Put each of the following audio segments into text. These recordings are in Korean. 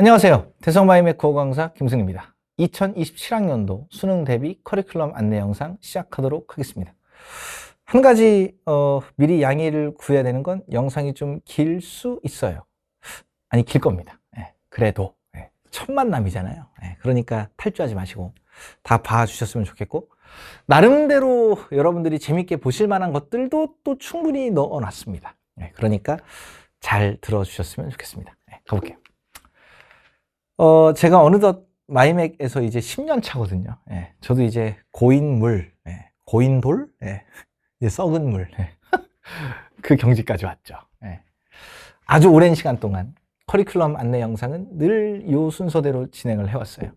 안녕하세요. 대성마이맥 국어 강사 김승입니다. 2027학년도 수능 대비 커리큘럼 안내 영상 시작하도록 하겠습니다. 한 가지 미리 양해를 구해야 되는 건 영상이 좀 길 수 있어요. 아니, 길 겁니다. 그래도 첫 만남이잖아요. 그러니까 탈주하지 마시고 다 봐주셨으면 좋겠고, 나름대로 여러분들이 재밌게 보실 만한 것들도 또 충분히 넣어놨습니다. 그러니까 잘 들어주셨으면 좋겠습니다. 가볼게요. 제가 어느덧 마이맥에서 이제 10년 차거든요. 저도 이제 고인물, 고인돌, 이제 썩은 물, 그 경지까지 왔죠. 아주 오랜 시간 동안 커리큘럼 안내 영상은 늘 이 순서대로 진행을 해왔어요.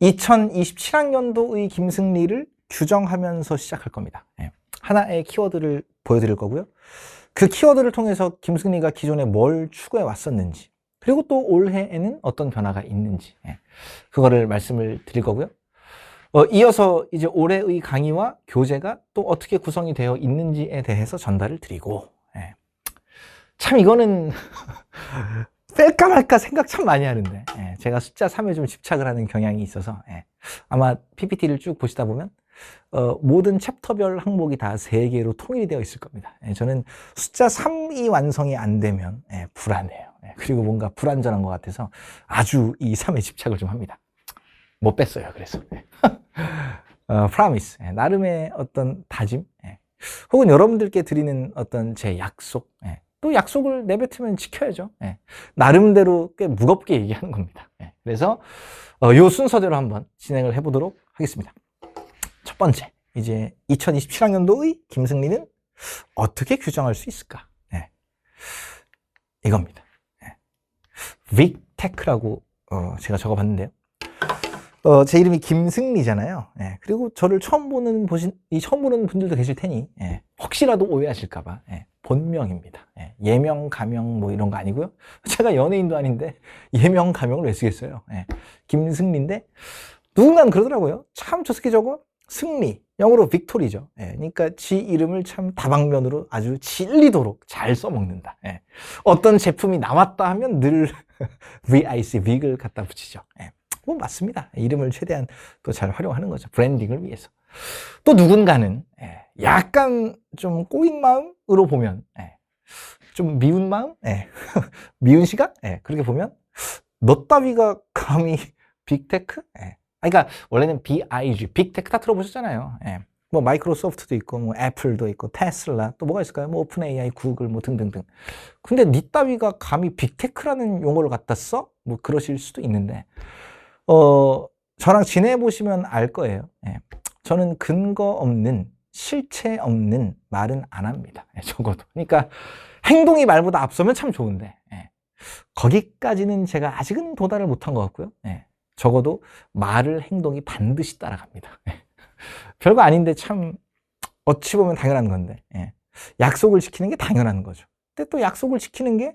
2027학년도의 김승리를 규정하면서 시작할 겁니다. 하나의 키워드를 보여드릴 거고요. 그 키워드를 통해서 김승리가 기존에 뭘 추구해 왔었는지, 그리고 또 올해에는 어떤 변화가 있는지, 그거를 말씀을 드릴 거고요. 이어서 이제 올해의 강의와 교재가 또 어떻게 구성이 되어 있는지에 대해서 전달을 드리고, 참 이거는 뺄까 말까 생각 참 많이 하는데, 제가 숫자 3에 좀 집착을 하는 경향이 있어서, 아마 PPT를 쭉 보시다 보면 모든 챕터별 항목이 다 3개로 통일이 되어 있을 겁니다. 저는 숫자 3이 완성이 안 되면 불안해요. 그리고 뭔가 불안전한 것 같아서 아주 이 3에 집착을 좀 합니다. 못 뺐어요, 그래서. promise, 나름의 어떤 다짐, 혹은 여러분들께 드리는 어떤 제 약속, 또 약속을 내뱉으면 지켜야죠. 나름대로 꽤 무겁게 얘기하는 겁니다. 그래서 이 순서대로 한번 진행을 해보도록 하겠습니다. 첫 번째, 이제 2027학년도의 김승리는 어떻게 규정할 수 있을까? 이겁니다. 빅테크라고 제가 적어봤는데요. 제 이름이 김승리잖아요. 그리고 저를 처음 보는 분들도 계실 테니 혹시라도 오해하실까봐 본명입니다. 예명, 가명 뭐 이런 거 아니고요. 제가 연예인도 아닌데 예명, 가명을 왜 쓰겠어요? 김승리인데 누군가는 그러더라고요. 참 저 새끼 저거 승리, 영어로 빅토리죠. 그러니까 지 이름을 참 다방면으로 아주 질리도록 잘 써먹는다. 어떤 제품이 나왔다 하면 늘 VIC, 빅을 갖다 붙이죠. 뭐 맞습니다. 이름을 최대한 또 잘 활용하는 거죠. 브랜딩을 위해서. 또 누군가는 약간 좀 꼬인 마음으로 보면, 좀 미운 마음, 미운 시각, 그렇게 보면 너 따위가 감히 빅테크? 그러니까 원래는 BIG, 빅테크 다 들어보셨잖아요. 뭐 마이크로소프트도 있고, 뭐 애플도 있고, 테슬라, 또 뭐가 있을까요? 뭐 오픈 AI, 구글, 뭐 등등등. 근데 니 따위가 감히 빅테크라는 용어를 갖다 써? 뭐 그러실 수도 있는데, 저랑 지내보시면 알 거예요. 저는 근거 없는, 실체 없는 말은 안 합니다. 적어도. 그러니까 행동이 말보다 앞서면 참 좋은데, 거기까지는 제가 아직은 도달을 못한 것 같고요. 적어도 말을, 행동이 반드시 따라갑니다. 별거 아닌데 참 어찌 보면 당연한 건데, 약속을 지키는 게 당연한 거죠. 근데 또 약속을 지키는 게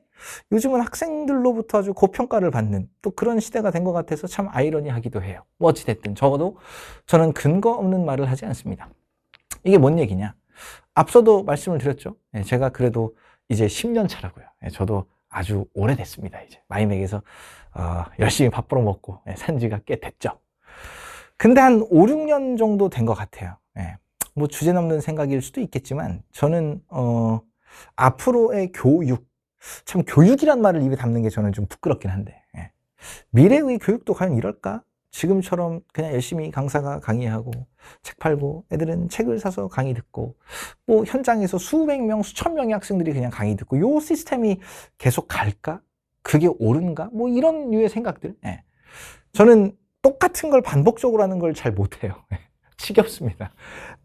요즘은 학생들로부터 아주 고평가를 받는 또 그런 시대가 된 것 같아서 참 아이러니하기도 해요. 뭐 어찌됐든 적어도 저는 근거 없는 말을 하지 않습니다. 이게 뭔 얘기냐? 앞서도 말씀을 드렸죠. 제가 그래도 이제 10년 차라고요. 저도 아주 오래됐습니다. 이제 마이맥에서 열심히 밥 벌어 먹고 산 지가 꽤 됐죠. 근데 한 5, 6년 정도 된 것 같아요. 뭐 주제 넘는 생각일 수도 있겠지만 저는 앞으로의 교육, 참 교육이란 말을 입에 담는 게 저는 좀 부끄럽긴 한데, 미래의 교육도 과연 이럴까? 지금처럼 그냥 열심히 강사가 강의하고 책 팔고 애들은 책을 사서 강의 듣고 뭐 현장에서 수백 명, 수천 명의 학생들이 그냥 강의 듣고 요 시스템이 계속 갈까? 그게 옳은가? 뭐 이런 류의 생각들. 저는 똑같은 걸 반복적으로 하는 걸 잘 못해요. 지겹습니다.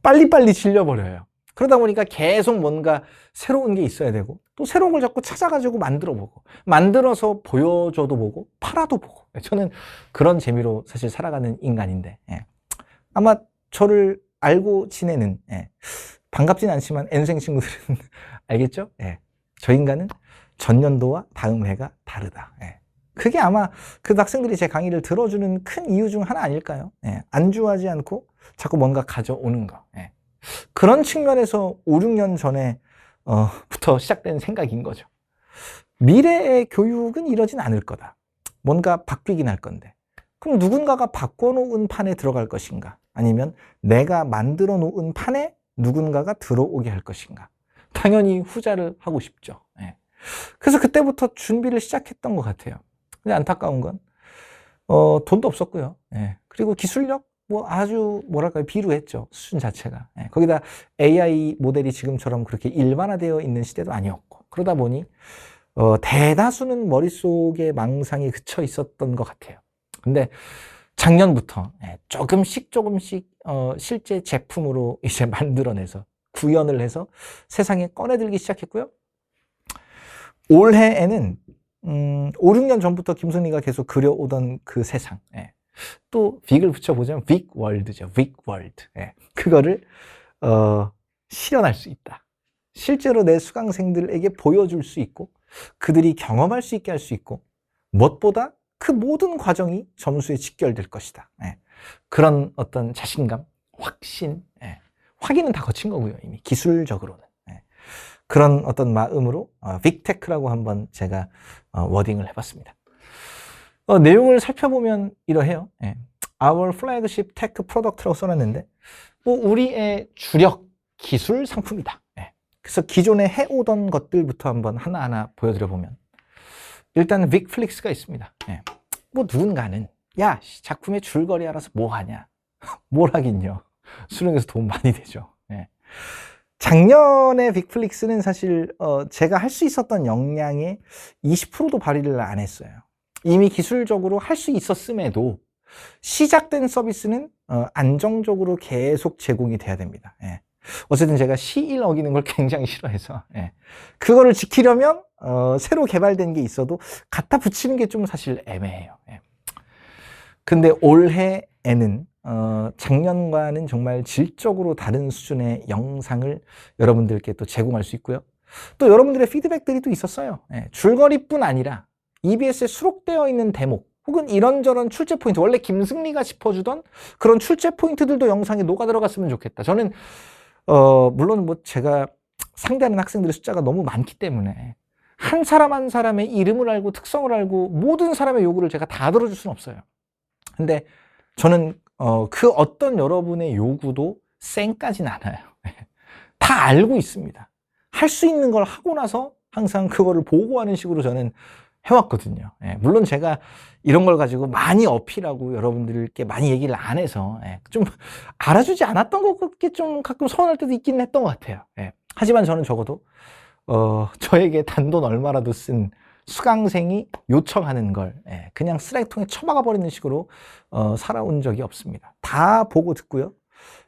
빨리빨리 질려버려요. 그러다 보니까 계속 뭔가 새로운 게 있어야 되고 또 새로운 걸 자꾸 찾아가지고 만들어 보고 만들어서 보여줘도 보고 팔아도 보고, 저는 그런 재미로 사실 살아가는 인간인데, 아마 저를 알고 지내는, 반갑진 않지만 N생 친구들은 알겠죠? 저 인간은 전년도와 다음 해가 다르다. 그게 아마 그 학생들이 제 강의를 들어주는 큰 이유 중 하나 아닐까요? 안주하지 않고 자꾸 뭔가 가져오는 거. 그런 측면에서 5, 6년 전에 부터 시작된 생각인 거죠. 미래의 교육은 이러진 않을 거다. 뭔가 바뀌긴 할 건데, 그럼 누군가가 바꿔놓은 판에 들어갈 것인가? 아니면 내가 만들어 놓은 판에 누군가가 들어오게 할 것인가? 당연히 후자를 하고 싶죠. 예. 그래서 그때부터 준비를 시작했던 것 같아요. 근데 안타까운 건 돈도 없었고요. 예. 그리고 기술력 뭐 아주 뭐랄까요, 비루했죠. 수준 자체가. 예. 거기다 AI 모델이 지금처럼 그렇게 일반화되어 있는 시대도 아니었고, 그러다 보니 대다수는 머릿속에 망상이 그쳐 있었던 것 같아요. 근데 작년부터 조금씩 실제 제품으로 이제 만들어내서 구현을 해서 세상에 꺼내들기 시작했고요. 올해에는 5, 6년 전부터 김승리가 계속 그려오던 그 세상, 또 빅을 붙여보자면 빅 월드죠. 빅 월드. 그거를 실현할 수 있다. 실제로 내 수강생들에게 보여줄 수 있고, 그들이 경험할 수 있게 할 수 있고, 무엇보다 그 모든 과정이 점수에 직결될 것이다. 그런 어떤 자신감, 확신, 확인은 다 거친 거고요. 이미 기술적으로는. 그런 어떤 마음으로 빅테크라고 한번 제가 워딩을 해봤습니다. 내용을 살펴보면 이러해요. Our flagship tech product라고 써놨는데, 뭐 우리의 주력 기술 상품이다. 그래서 기존에 해오던 것들부터 한번 하나하나 보여드려보면, 일단 빅플릭스가 있습니다. 뭐 누군가는 야, 작품의 줄거리 알아서 뭐 하냐, 뭘 하긴요. 수능에서 도움 많이 되죠. 작년에 빅플릭스는 사실 제가 할 수 있었던 역량의 20%도 발휘를 안 했어요. 이미 기술적으로 할 수 있었음에도 시작된 서비스는 안정적으로 계속 제공이 돼야 됩니다. 어쨌든 제가 시일 어기는 걸 굉장히 싫어해서 그거를 지키려면 새로 개발된 게 있어도 갖다 붙이는 게 좀 사실 애매해요. 근데 올해에는 작년과는 정말 질적으로 다른 수준의 영상을 여러분들께 또 제공할 수 있고요. 또 여러분들의 피드백들이 또 있었어요. 줄거리뿐 아니라 EBS에 수록되어 있는 대목, 혹은 이런저런 출제 포인트, 원래 김승리가 짚어주던 그런 출제 포인트들도 영상에 녹아 들어갔으면 좋겠다. 저는 물론 뭐 제가 상대하는 학생들의 숫자가 너무 많기 때문에 한 사람 한 사람의 이름을 알고 특성을 알고 모든 사람의 요구를 제가 다 들어줄 수는 없어요. 근데 저는 그 어떤 여러분의 요구도 쌩까진 않아요. 다 알고 있습니다. 할 수 있는 걸 하고 나서 항상 그거를 보고하는 식으로 저는 해왔거든요. 물론 제가 이런 걸 가지고 많이 어필하고 여러분들께 많이 얘기를 안 해서 좀 알아주지 않았던 것 같게 좀 가끔 서운할 때도 있긴 했던 것 같아요. 하지만 저는 적어도 저에게 단돈 얼마라도 쓴 수강생이 요청하는 걸 그냥 쓰레기통에 처박아 버리는 식으로 살아온 적이 없습니다. 다 보고 듣고요.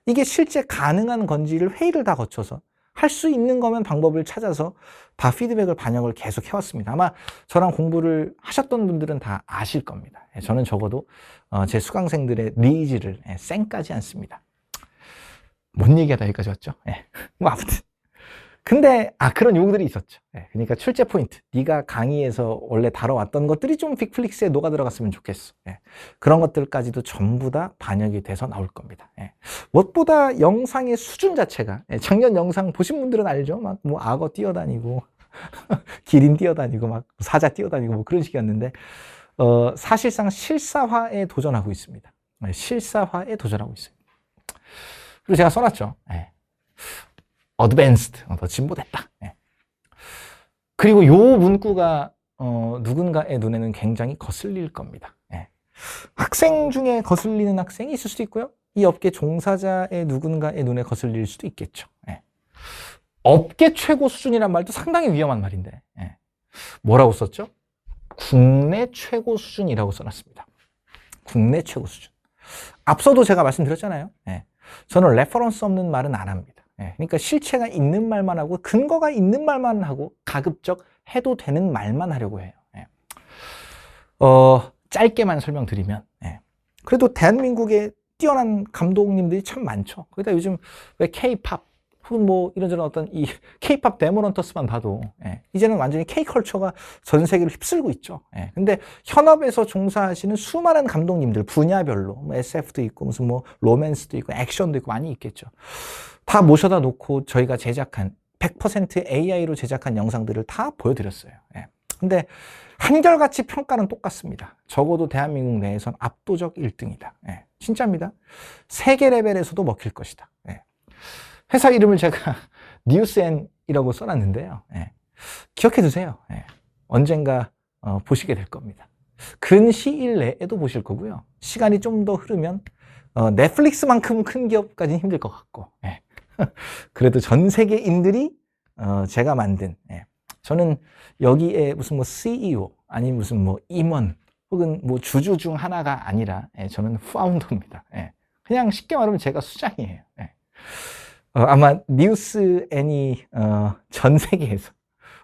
이게 실제 가능한 건지를 회의를 다 거쳐서 할 수 있는 거면 방법을 찾아서 다 피드백을 반영을 계속 해왔습니다. 아마 저랑 공부를 하셨던 분들은 다 아실 겁니다. 저는 적어도 제 수강생들의 니즈를 쌩까지 않습니다. 뭔 얘기하다 여기까지 왔죠? 뭐 아무튼. 근데 그런 요구들이 있었죠. 그러니까 출제 포인트, 네가 강의에서 원래 다뤄왔던 것들이 좀 빅플릭스에 녹아 들어갔으면 좋겠어. 그런 것들까지도 전부 다 반영이 돼서 나올 겁니다. 무엇보다 영상의 수준 자체가, 작년 영상 보신 분들은 알죠? 막 뭐 악어 뛰어다니고 기린 뛰어다니고 막 사자 뛰어다니고 뭐 그런 식이었는데 사실상 실사화에 도전하고 있습니다. 실사화에 도전하고 있어요. 그리고 제가 써놨죠. 어드밴스드, 더 진보됐다. 그리고 요 문구가 누군가의 눈에는 굉장히 거슬릴 겁니다. 학생 중에 거슬리는 학생이 있을 수도 있고요. 이 업계 종사자의 누군가의 눈에 거슬릴 수도 있겠죠. 업계 최고 수준이란 말도 상당히 위험한 말인데 뭐라고 썼죠? 국내 최고 수준이라고 써놨습니다. 국내 최고 수준. 앞서도 제가 말씀드렸잖아요. 저는 레퍼런스 없는 말은 안 합니다. 그러니까 실체가 있는 말만 하고 근거가 있는 말만 하고 가급적 해도 되는 말만 하려고 해요. 짧게만 설명드리면 그래도 대한민국에 뛰어난 감독님들이 참 많죠. 거기다 요즘 왜 K-팝 혹은 뭐 이런저런 어떤 이 K-팝 데모런터스만 봐도 이제는 완전히 K-컬처가 전 세계를 휩쓸고 있죠. 근데 현업에서 종사하시는 수많은 감독님들 분야별로 뭐 SF도 있고 무슨 뭐 로맨스도 있고 액션도 있고 많이 있겠죠. 다 모셔다 놓고 저희가 제작한 100% AI로 제작한 영상들을 다 보여드렸어요. 근데 한결같이 평가는 똑같습니다. 적어도 대한민국 내에선 압도적 1등이다. 예, 진짜입니다. 세계 레벨에서도 먹힐 것이다. 예. 회사 이름을 제가 뉴스엔이라고 써놨는데요. 예. 기억해 두세요. 예. 언젠가 보시게 될 겁니다. 근 시일 내에도 보실 거고요. 시간이 좀 더 흐르면 넷플릭스만큼 큰 기업까지는 힘들 것 같고, 예. 그래도 전 세계인들이 제가 만든, 예. 저는 여기에 무슨 뭐 CEO 아니 무슨 뭐 임원 혹은 뭐 주주 중 하나가 아니라, 예, 저는 파운더입니다. 예. 그냥 쉽게 말하면 제가 수장이에요. 예. 아마 뉴스앤이 전 세계에서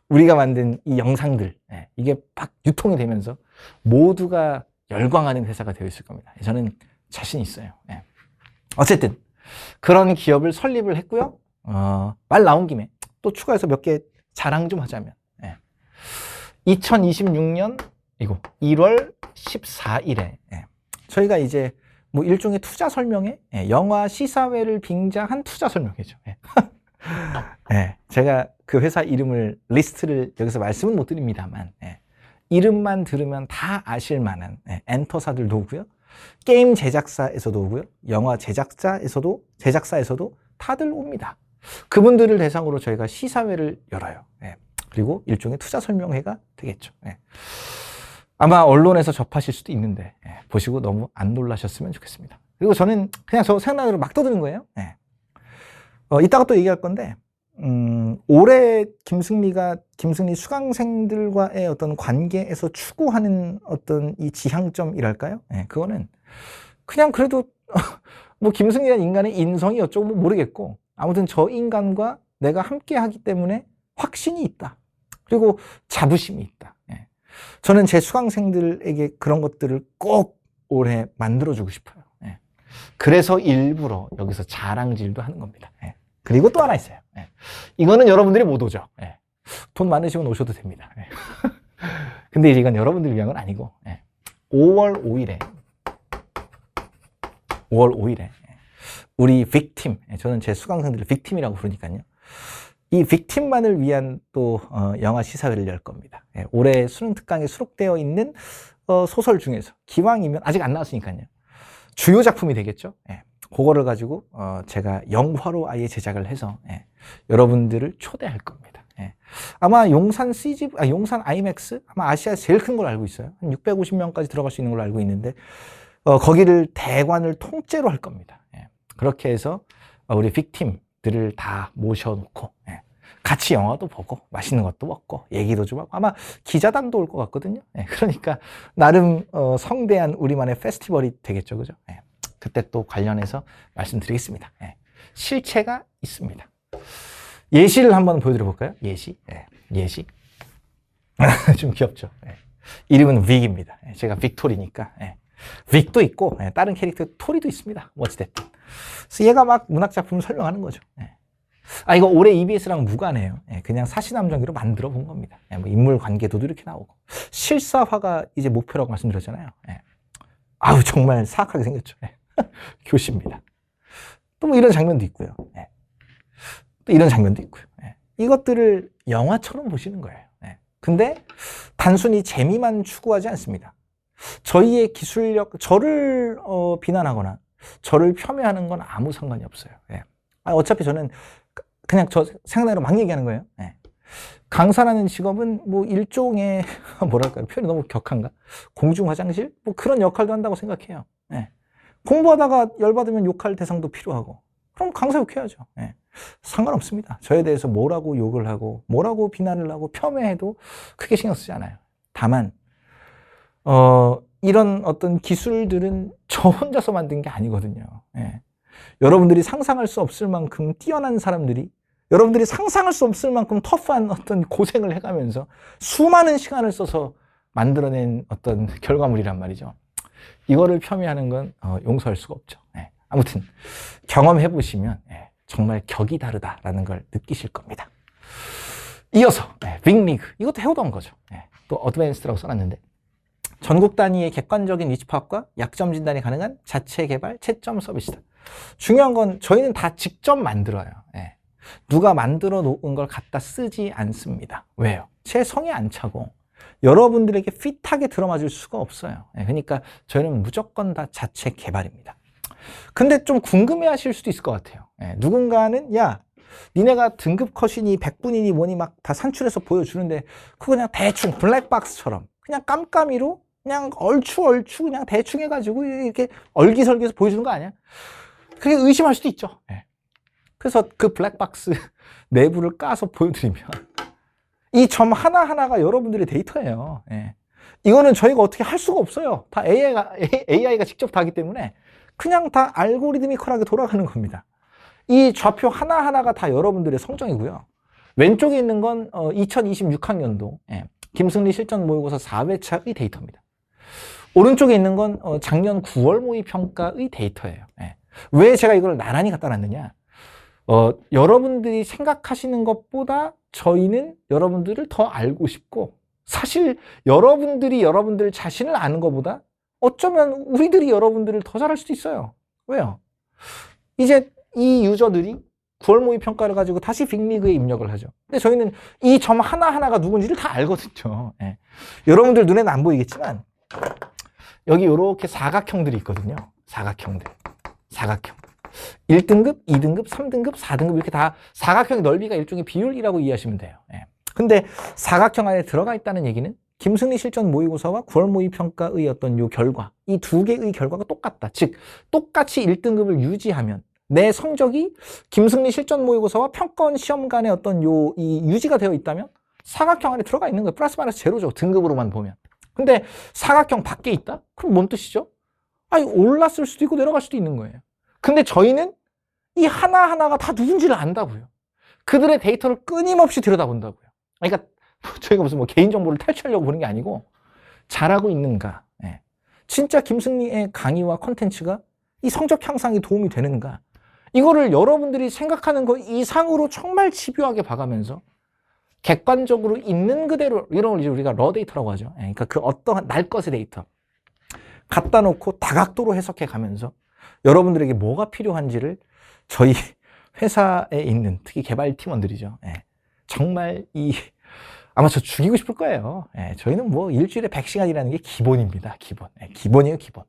우리가 만든 이 영상들, 예, 이게 막 유통이 되면서 모두가 열광하는 회사가 되어 있을 겁니다. 저는 자신 있어요. 예. 어쨌든 그런 기업을 설립을 했고요. 말 나온 김에 또 추가해서 몇 개 자랑 좀 하자면, 예. 2026년 1월 14일에 예. 저희가 이제 뭐 일종의 투자 설명회, 예. 영화 시사회를 빙자한 투자 설명회죠. 예. 예. 제가 그 회사 이름을 리스트를 여기서 말씀은 못 드립니다만, 예. 이름만 들으면 다 아실 만한, 예. 엔터사들도 오고요. 게임 제작사에서도 오고요. 영화 제작사에서도 다들 옵니다. 그분들을 대상으로 저희가 시사회를 열어요. 예. 그리고 일종의 투자 설명회가 되겠죠. 예. 아마 언론에서 접하실 수도 있는데, 예. 보시고 너무 안 놀라셨으면 좋겠습니다. 그리고 저는 그냥 저 생각나는 대로 막 떠드는 거예요. 예. 이따가 또 얘기할 건데, 올해 김승리 수강생들과의 어떤 관계에서 추구하는 어떤 이 지향점이랄까요? 예, 그거는 그냥 그래도 뭐 김승리라는 인간의 인성이 어쩌고 뭐 모르겠고, 아무튼 저 인간과 내가 함께 하기 때문에 확신이 있다. 그리고 자부심이 있다. 예. 저는 제 수강생들에게 그런 것들을 꼭 올해 만들어주고 싶어요. 예. 그래서 일부러 여기서 자랑질도 하는 겁니다. 예. 그리고 또 하나 있어요. 예. 이거는 여러분들이 못 오죠. 예. 돈 많으시면 오셔도 됩니다. 예. 근데 이건 여러분들 위한 건 아니고, 예. 5월 5일에 우리 빅팀, 저는 제 수강생들을 빅팀이라고 부르니까요. 이 빅팀만을 위한 또 영화 시사회를 열 겁니다. 예. 올해 수능 특강에 수록되어 있는 소설 중에서 기왕이면 아직 안 나왔으니까요. 주요 작품이 되겠죠. 예. 그거를 가지고 제가 영화로 아예 제작을 해서, 예, 여러분들을 초대할 겁니다. 예. 아마 용산 아이맥스 아마 아시아에서 제일 큰 걸 알고 있어요. 한 650명까지 들어갈 수 있는 걸로 알고 있는데 거기를 대관을 통째로 할 겁니다. 예. 그렇게 해서 우리 빅팀들을 다 모셔놓고, 예, 같이 영화도 보고 맛있는 것도 먹고 얘기도 좀 하고 아마 기자단도 올 것 같거든요. 예. 그러니까 나름 성대한 우리만의 페스티벌이 되겠죠, 그죠? 예. 그때 또 관련해서 말씀드리겠습니다. 예. 실체가 있습니다. 예시를 한번 보여드려 볼까요? 예시. 예. 예시. 좀 귀엽죠? 예. 이름은 빅입니다. 예. 제가 빅토리니까. 예. 빅도 있고, 예. 다른 캐릭터 토리도 있습니다. 어찌됐든. 그래서 얘가 막 문학작품을 설명하는 거죠. 예. 이거 올해 EBS랑 무관해요. 예. 그냥 사시남정기로 만들어 본 겁니다. 예. 뭐 인물 관계도도 이렇게 나오고. 실사화가 이제 목표라고 말씀드렸잖아요. 예. 아우, 정말 사악하게 생겼죠. 예. 교시입니다. 또 뭐 이런 장면도 있고요. 예. 또 이런 장면도 있고요. 예. 이것들을 영화처럼 보시는 거예요. 예. 근데 단순히 재미만 추구하지 않습니다. 저희의 기술력, 저를 비난하거나 저를 폄훼하는 건 아무 상관이 없어요. 예. 어차피 저는 그냥 저 생각나는 막 얘기하는 거예요. 예. 강사라는 직업은 뭐 일종의 뭐랄까요, 표현이 너무 격한가? 공중화장실? 뭐 그런 역할도 한다고 생각해요. 예. 공부하다가 열받으면 욕할 대상도 필요하고, 그럼 강사 욕해야죠. 예. 상관없습니다. 저에 대해서 뭐라고 욕을 하고 뭐라고 비난을 하고 폄훼해도 크게 신경 쓰지 않아요. 다만 이런 어떤 기술들은 저 혼자서 만든 게 아니거든요. 예. 여러분들이 상상할 수 없을 만큼 뛰어난 사람들이, 여러분들이 상상할 수 없을 만큼 터프한 어떤 고생을 해가면서 수많은 시간을 써서 만들어낸 어떤 결과물이란 말이죠. 이거를 폄훼하는 건 용서할 수가 없죠. 예. 아무튼 경험해 보시면, 예, 정말 격이 다르다라는 걸 느끼실 겁니다. 이어서 빅리그, 이것도 해오던 거죠. 예. 또 어드밴스드라고 써놨는데, 전국 단위의 객관적인 위치 파악과 약점 진단이 가능한 자체 개발 채점 서비스다. 중요한 건 저희는 다 직접 만들어요. 예. 누가 만들어 놓은 걸 갖다 쓰지 않습니다. 왜요? 제 성에 안 차고 여러분들에게 핏하게 들어맞을 수가 없어요. 그러니까 저희는 무조건 다 자체 개발입니다. 근데 좀 궁금해 하실 수도 있을 것 같아요. 누군가는 야, 니네가 등급 컷이니 100분이니 뭐니 막 다 산출해서 보여주는데 그거 그냥 대충 블랙박스처럼 그냥 깜깜이로 그냥 얼추 그냥 대충 해가지고 이렇게 얼기설기해서 보여주는 거 아니야? 그게 의심할 수도 있죠. 그래서 그 블랙박스 내부를 까서 보여드리면 이 점 하나하나가 여러분들의 데이터예요. 이거는 저희가 어떻게 할 수가 없어요. 다 AI가 직접 다 하기 때문에 그냥 다 알고리드미컬하게 돌아가는 겁니다. 이 좌표 하나하나가 다 여러분들의 성적이고요. 왼쪽에 있는 건 2026학년도 김승리 실전 모의고사 4회차의 데이터입니다. 오른쪽에 있는 건 작년 9월 모의 평가의 데이터예요. 왜 제가 이걸 나란히 갖다 놨느냐? 여러분들이 생각하시는 것보다 저희는 여러분들을 더 알고 싶고, 사실 여러분들이 여러분들 자신을 아는 것보다 어쩌면 우리들이 여러분들을 더 잘할 수도 있어요. 왜요? 이제 이 유저들이 9월 모의 평가를 가지고 다시 빅리그에 입력을 하죠. 근데 저희는 이 점 하나하나가 누군지를 다 알거든요. 여러분들 눈에는 안 보이겠지만 여기 이렇게 사각형들이 있거든요. 사각형 1등급, 2등급, 3등급, 4등급 이렇게 다 사각형의 넓이가 일종의 비율이라고 이해하시면 돼요. 근데 사각형 안에 들어가 있다는 얘기는 김승리 실전 모의고사와 9월 모의 평가의 어떤 요 결과, 이 두 개의 결과가 똑같다. 즉 똑같이 1등급을 유지하면 내 성적이 김승리 실전 모의고사와 평가원 시험 간의 어떤 이 유지가 되어 있다면 사각형 안에 들어가 있는 거예요. 플러스 마이너스 제로죠. 등급으로만 보면. 근데 사각형 밖에 있다? 그럼 뭔 뜻이죠? 아니, 올랐을 수도 있고 내려갈 수도 있는 거예요. 근데 저희는 이 하나하나가 다 누군지를 안다고요. 그들의 데이터를 끊임없이 들여다본다고요. 그러니까 저희가 무슨 뭐 개인정보를 탈취하려고 보는 게 아니고 잘하고 있는가, 진짜 김승리의 강의와 콘텐츠가 이 성적 향상에 도움이 되는가, 이거를 여러분들이 생각하는 것 이상으로 정말 집요하게 봐가면서 객관적으로 있는 그대로, 이런 걸 이제 우리가 러 데이터라고 하죠. 그러니까 그 어떠한 날 것의 데이터 갖다 놓고 다각도로 해석해 가면서 여러분들에게 뭐가 필요한지를 저희 회사에 있는 특히 개발 팀원들이죠. 정말 아마 저 죽이고 싶을 거예요. 저희는 뭐 일주일에 100시간이라는 게 기본입니다. 기본이에요, 기본.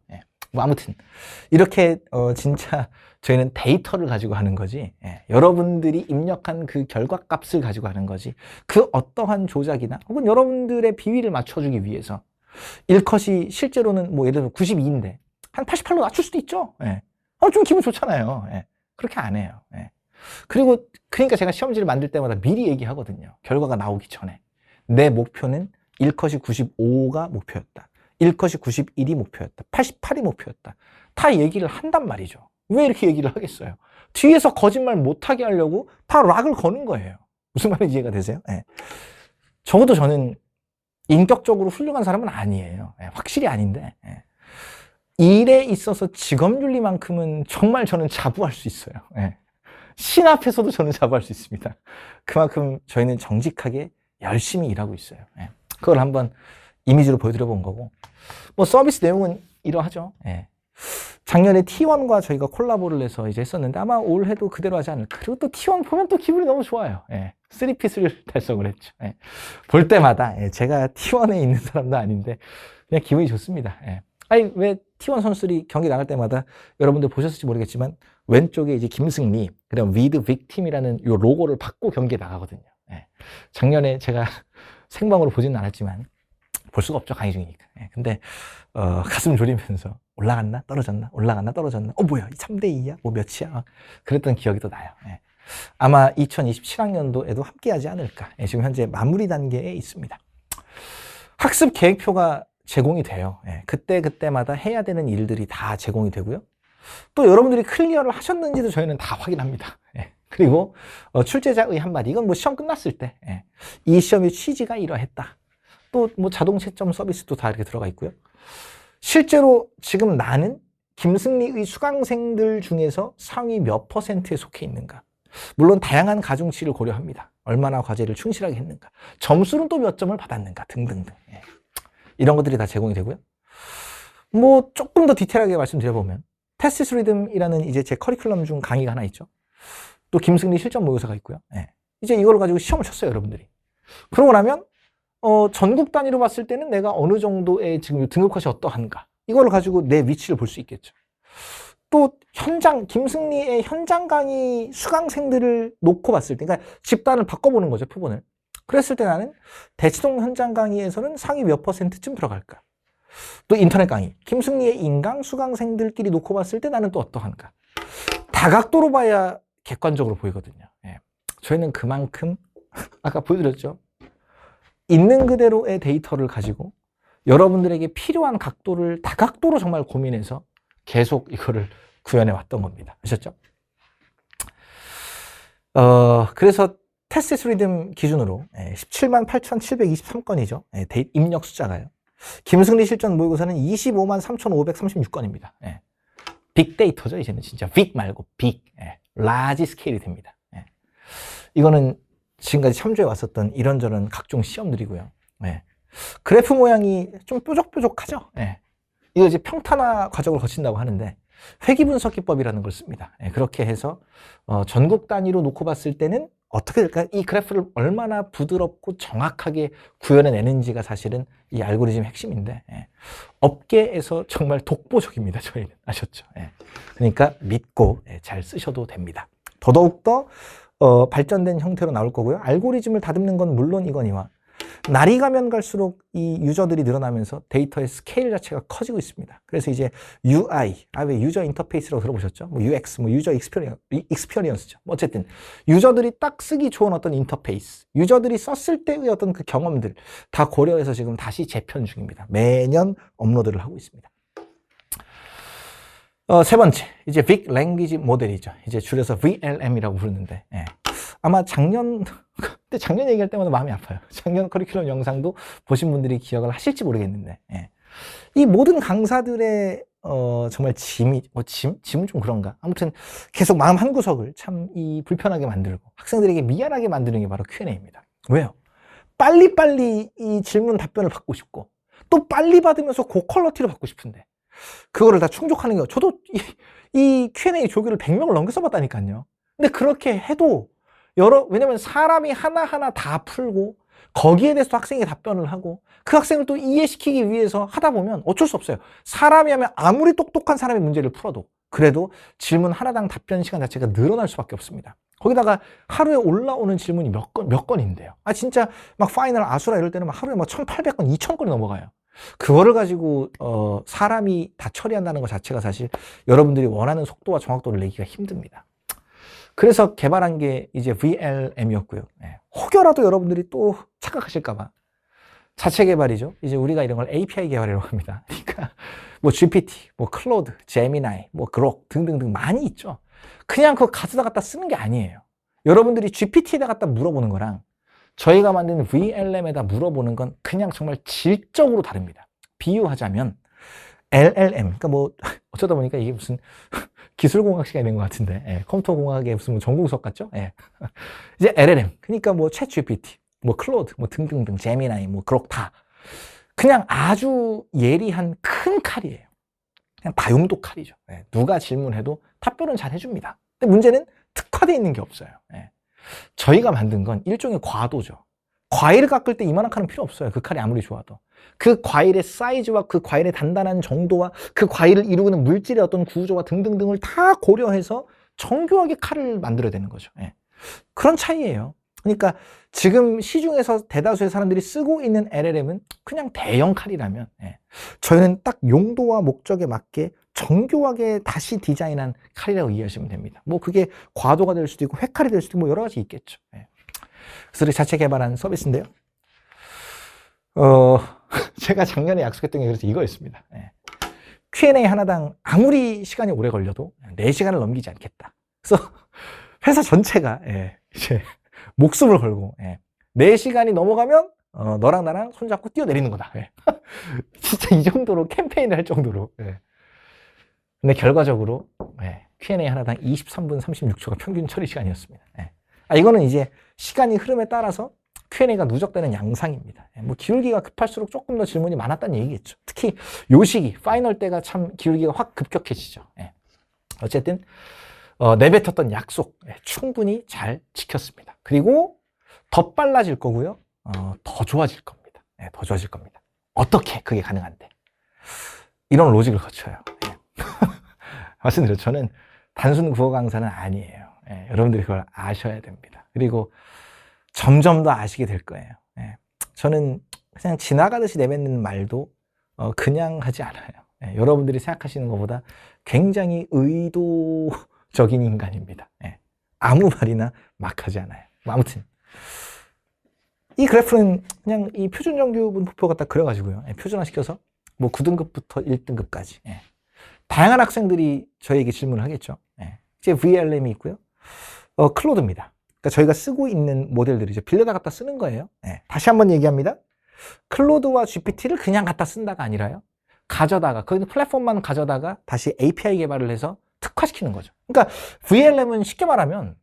뭐 아무튼 이렇게 진짜 저희는 데이터를 가지고 하는 거지, 여러분들이 입력한 그 결과값을 가지고 하는 거지, 그 어떠한 조작이나 혹은 여러분들의 비위를 맞춰주기 위해서 1컷이 실제로는 뭐 예를 들어 92인데 한 88로 낮출 수도 있죠. 좀 기분 좋잖아요. 그렇게 안 해요. 그러니까 제가 시험지를 만들 때마다 미리 얘기하거든요. 결과가 나오기 전에. 내 목표는 1컷이 95가 목표였다. 1컷이 91이 목표였다. 88이 목표였다. 다 얘기를 한단 말이죠. 왜 이렇게 얘기를 하겠어요? 뒤에서 거짓말 못하게 하려고 다 락을 거는 거예요. 무슨 말인지 이해가 되세요? 적어도 저는 인격적으로 훌륭한 사람은 아니에요. 확실히 아닌데, 일에 있어서 직업윤리만큼은 정말 저는 자부할 수 있어요. 신 앞에서도 저는 자부할 수 있습니다. 그만큼 저희는 정직하게 열심히 일하고 있어요. 그걸 한번 이미지로 보여드려 본 거고, 뭐 서비스 내용은 이러하죠. 작년에 T1과 저희가 콜라보를 해서 이제 했었는데 아마 올해도 그대로 하지 않을까. 그리고 또 T1 보면 또 기분이 너무 좋아요. 3핏을 달성을 했죠. 볼 때마다 제가 T1에 있는 사람도 아닌데 그냥 기분이 좋습니다. 아니, 왜 T1 선수들이 경기 나갈 때마다 여러분들 보셨을지 모르겠지만 왼쪽에 이제 김승리, 그다음 with victim이라는 요 로고를 받고 경기에 나가거든요. 작년에 제가 생방으로 보지는 않았지만 볼 수가 없죠, 강의 중이니까. 근데 가슴 졸이면서 올라갔나 떨어졌나 올라갔나 떨어졌나, 뭐야 3대2야 뭐 몇이야, 그랬던 기억이 또 나요. 아마 2027학년도에도 함께 하지 않을까. 지금 현재 마무리 단계에 있습니다. 학습 계획표가 제공이 돼요. 그때마다 해야 되는 일들이 다 제공이 되고요. 또 여러분들이 클리어를 하셨는지도 저희는 다 확인합니다. 그리고 출제자의 한마디, 이건 뭐 시험 끝났을 때 이 시험의 취지가 이러했다. 또 뭐 자동 채점 서비스도 다 이렇게 들어가 있고요. 실제로 지금 나는 김승리의 수강생들 중에서 상위 몇 %에 속해 있는가. 물론 다양한 가중치를 고려합니다. 얼마나 과제를 충실하게 했는가, 점수는 또 몇 점을 받았는가 등등등. 이런 것들이 다 제공이 되고요. 뭐 조금 더 디테일하게 말씀드려보면 테시스 리듬이라는 이제 제 커리큘럼 중 강의가 하나 있죠. 또 김승리 실전 모의고사가 있고요. 이제 이걸 가지고 시험을 쳤어요, 여러분들이. 그러고 나면 전국 단위로 봤을 때는 내가 어느 정도의 지금 등급컷이 어떠한가. 이걸 가지고 내 위치를 볼 수 있겠죠. 또 김승리의 현장 강의 수강생들을 놓고 봤을 때, 그러니까 집단을 바꿔보는 거죠, 표본을. 그랬을 때 나는 대치동 현장 강의에서는 상위 몇 %쯤 들어갈까? 또 인터넷 강의, 김승리의 인강 수강생들끼리 놓고 봤을 때 나는 또 어떠한가? 다각도로 봐야 객관적으로 보이거든요. 예. 저희는 그만큼 아까 보여드렸죠. 있는 그대로의 데이터를 가지고 여러분들에게 필요한 각도를 다각도로 정말 고민해서 계속 이거를 구현해 왔던 겁니다. 아셨죠? 그래서 테스트 리듬 기준으로 17만 8,723건이죠. 입력 숫자가요. 김승리 실전 모의고사는 25만 3,536건입니다. 빅데이터죠. 이제는 진짜 빅 말고 빅, 라지 스케일이 됩니다. 이거는 지금까지 참조해 왔었던 이런저런 각종 시험들이고요. 그래프 모양이 좀 뾰족뾰족하죠. 이거 이제 평탄화 과정을 거친다고 하는데 회귀분석기법이라는 걸 씁니다. 그렇게 해서 전국 단위로 놓고 봤을 때는 어떻게 될까요? 이 그래프를 얼마나 부드럽고 정확하게 구현해내는지가 사실은 이 알고리즘의 핵심인데 업계에서 정말 독보적입니다. 저희는. 아셨죠? 그러니까 믿고 잘 쓰셔도 됩니다. 더더욱더 발전된 형태로 나올 거고요. 알고리즘을 다듬는 건 물론이거니와 날이 가면 갈수록 이 유저들이 늘어나면서 데이터의 스케일 자체가 커지고 있습니다. 그래서 이제 UI, 왜 유저 인터페이스라고 들어보셨죠? 뭐 UX, 뭐 유저 익스피리언스죠. 어쨌든 유저들이 딱 쓰기 좋은 어떤 인터페이스, 유저들이 썼을 때의 어떤 그 경험들 다 고려해서 지금 다시 재편 중입니다. 매년 업로드를 하고 있습니다. 세 번째, 이제 Big Language 모델이죠. 이제 줄여서 VLM이라고 부르는데, 아마 작년 얘기할 때마다 마음이 아파요. 작년 커리큘럼 영상도 보신 분들이 기억을 하실지 모르겠는데, 이 모든 강사들의 정말 짐은 좀 그런가? 아무튼 계속 마음 한구석을 참 이 불편하게 만들고 학생들에게 미안하게 만드는 게 바로 Q&A입니다. 왜요? 빨리빨리 이 질문 답변을 받고 싶고 또 빨리 받으면서 고퀄러티로 받고 싶은데 그거를 다 충족하는 게 저도 이 Q&A 조교를 100명을 넘게 써봤다니까요. 근데 그렇게 해도 왜냐면 사람이 하나하나 다 풀고 거기에 대해서 학생이 답변을 하고 그 학생을 또 이해시키기 위해서 하다 보면 어쩔 수 없어요. 사람이 하면 아무리 똑똑한 사람이 문제를 풀어도 그래도 질문 하나당 답변 시간 자체가 늘어날 수밖에 없습니다. 거기다가 하루에 올라오는 질문이 몇 건인데요. 진짜 막 파이널 아수라 이럴 때는 막 하루에 막 1,800건, 2,000건이 넘어가요. 그거를 가지고 사람이 다 처리한다는 것 자체가 사실 여러분들이 원하는 속도와 정확도를 내기가 힘듭니다. 그래서 개발한 게 이제 VLM이었고요. 혹여라도 여러분들이 또 착각하실까봐 자체 개발이죠. 이제 우리가 이런 걸 API 개발이라고 합니다. 그러니까 뭐 GPT, 뭐 클로드, 제미나이, 뭐 그록 등등등 많이 있죠. 그냥 그거 가져다 갖다 쓰는 게 아니에요. 여러분들이 GPT에다 갖다 물어보는 거랑 저희가 만든 VLM에다 물어보는 건 그냥 정말 질적으로 다릅니다. 비유하자면 LLM, 그러니까 뭐 어쩌다 보니까 이게 무슨 기술공학 시간이 된 것 같은데 컴퓨터공학의 무슨 전공 수업 같죠? 이제 LLM, 그러니까 뭐 챗GPT, 뭐 클로드, 뭐 등등등, 제미나이, 뭐 그록 다 그냥 아주 예리한 큰 칼이에요. 그냥 다용도 칼이죠. 누가 질문해도 답변은 잘 해줍니다. 근데 문제는 특화되어 있는 게 없어요. 저희가 만든 건 일종의 과도죠. 과일을 깎을 때 이만한 칼은 필요 없어요. 그 칼이 아무리 좋아도. 그 과일의 사이즈와 그 과일의 단단한 정도와 그 과일을 이루는 물질의 어떤 구조와 등등등을 다 고려해서 정교하게 칼을 만들어야 되는 거죠. 그런 차이예요. 그러니까 지금 시중에서 대다수의 사람들이 쓰고 있는 LLM은 그냥 대형 칼이라면 저희는 딱 용도와 목적에 맞게 정교하게 다시 디자인한 칼이라고 이해하시면 됩니다. 뭐 그게 과도가 될 수도 있고 회칼이 될 수도 있고 뭐 여러 가지 있겠죠. 그래서 자체 개발한 서비스인데요. 제가 작년에 약속했던 게 그래서 이거였습니다. Q&A 하나당 아무리 시간이 오래 걸려도 4시간을 넘기지 않겠다. 그래서 회사 전체가 이제 목숨을 걸고 4시간이 넘어가면 너랑 나랑 손잡고 뛰어내리는 거다. 진짜 이 정도로 캠페인을 할 정도로. 근데 결과적으로 Q&A 하나당 23분 36초가 평균 처리 시간이었습니다. 이거는 이제 시간이 흐름에 따라서 Q&A가 누적되는 양상입니다. 뭐 기울기가 급할수록 조금 더 질문이 많았다는 얘기겠죠. 특히 요 시기, 파이널 때가 참 기울기가 확 급격해지죠. 어쨌든 내뱉었던 약속 충분히 잘 지켰습니다. 그리고 더 빨라질 거고요. 더 좋아질 겁니다. 더 좋아질 겁니다. 어떻게 그게 가능한데? 이런 로직을 거쳐요. 말씀드렸죠. 저는 단순 국어 강사는 아니에요. 여러분들이 그걸 아셔야 됩니다. 그리고 점점 더 아시게 될 거예요. 저는 그냥 지나가듯이 내뱉는 말도 그냥 하지 않아요. 여러분들이 생각하시는 것보다 굉장히 의도적인 인간입니다. 아무 말이나 막 하지 않아요. 아무튼 이 그래프는 그냥 이 표준 정규 분포표 갖다 그려가지고요. 표준화시켜서 뭐 9등급부터 1등급까지 다양한 학생들이 저에게 질문을 하겠죠. 이제 VLM이 있고요. 클로드입니다. 그러니까 저희가 쓰고 있는 모델들이죠. 빌려다 갖다 쓰는 거예요. 다시 한번 얘기합니다. 클로드와 GPT를 그냥 갖다 쓴다가 아니라요. 가져다가, 그 플랫폼만 가져다가 다시 API 개발을 해서 특화시키는 거죠. 그러니까 VLM은 쉽게 말하면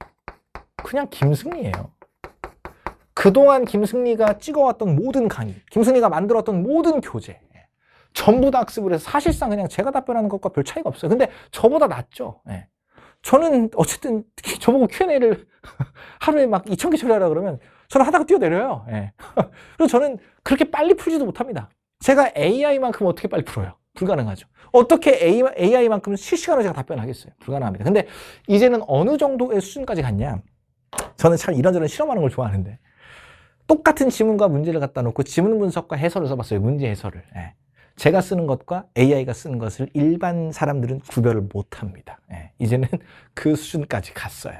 그냥 김승리예요. 그동안 김승리가 찍어왔던 모든 강의, 김승리가 만들었던 모든 교재, 전부 다 학습을 해서 사실상 그냥 제가 답변하는 것과 별 차이가 없어요. 근데 저보다 낫죠. 저는 어쨌든 저보고 Q&A를 하루에 막 2,000개 처리하라 그러면 저는 하다가 뛰어내려요. 그래서 저는 그렇게 빨리 풀지도 못합니다. 제가 AI만큼 어떻게 빨리 풀어요? 불가능하죠. 어떻게 AI만큼 실시간으로 제가 답변하겠어요? 불가능합니다. 근데 이제는 어느 정도의 수준까지 갔냐? 저는 참 이런저런 실험하는 걸 좋아하는데 똑같은 지문과 문제를 갖다 놓고 지문 분석과 해설을 써봤어요. 문제 해설을. 제가 쓰는 것과 AI가 쓰는 것을 일반 사람들은 구별을 못합니다. 이제는 그 수준까지 갔어요.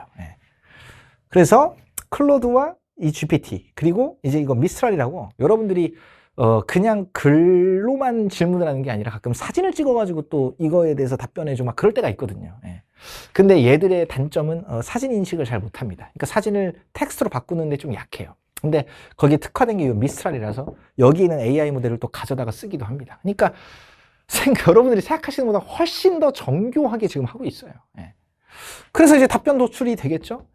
그래서 클로드와 이 GPT 그리고 이제 이거 미스트랄이라고 여러분들이 그냥 글로만 질문을 하는 게 아니라 가끔 사진을 찍어가지고 또 이거에 대해서 답변해줘 막 그럴 때가 있거든요. 근데 얘들의 단점은 사진 인식을 잘 못합니다. 그러니까 사진을 텍스트로 바꾸는데 좀 약해요. 근데 거기에 특화된 게 이 미스트랄이라서 여기 있는 AI 모델을 또 가져다가 쓰기도 합니다. 그러니까 여러분들이 생각하시는 것보다 훨씬 더 정교하게 지금 하고 있어요. 그래서 이제 답변 도출이 되겠죠.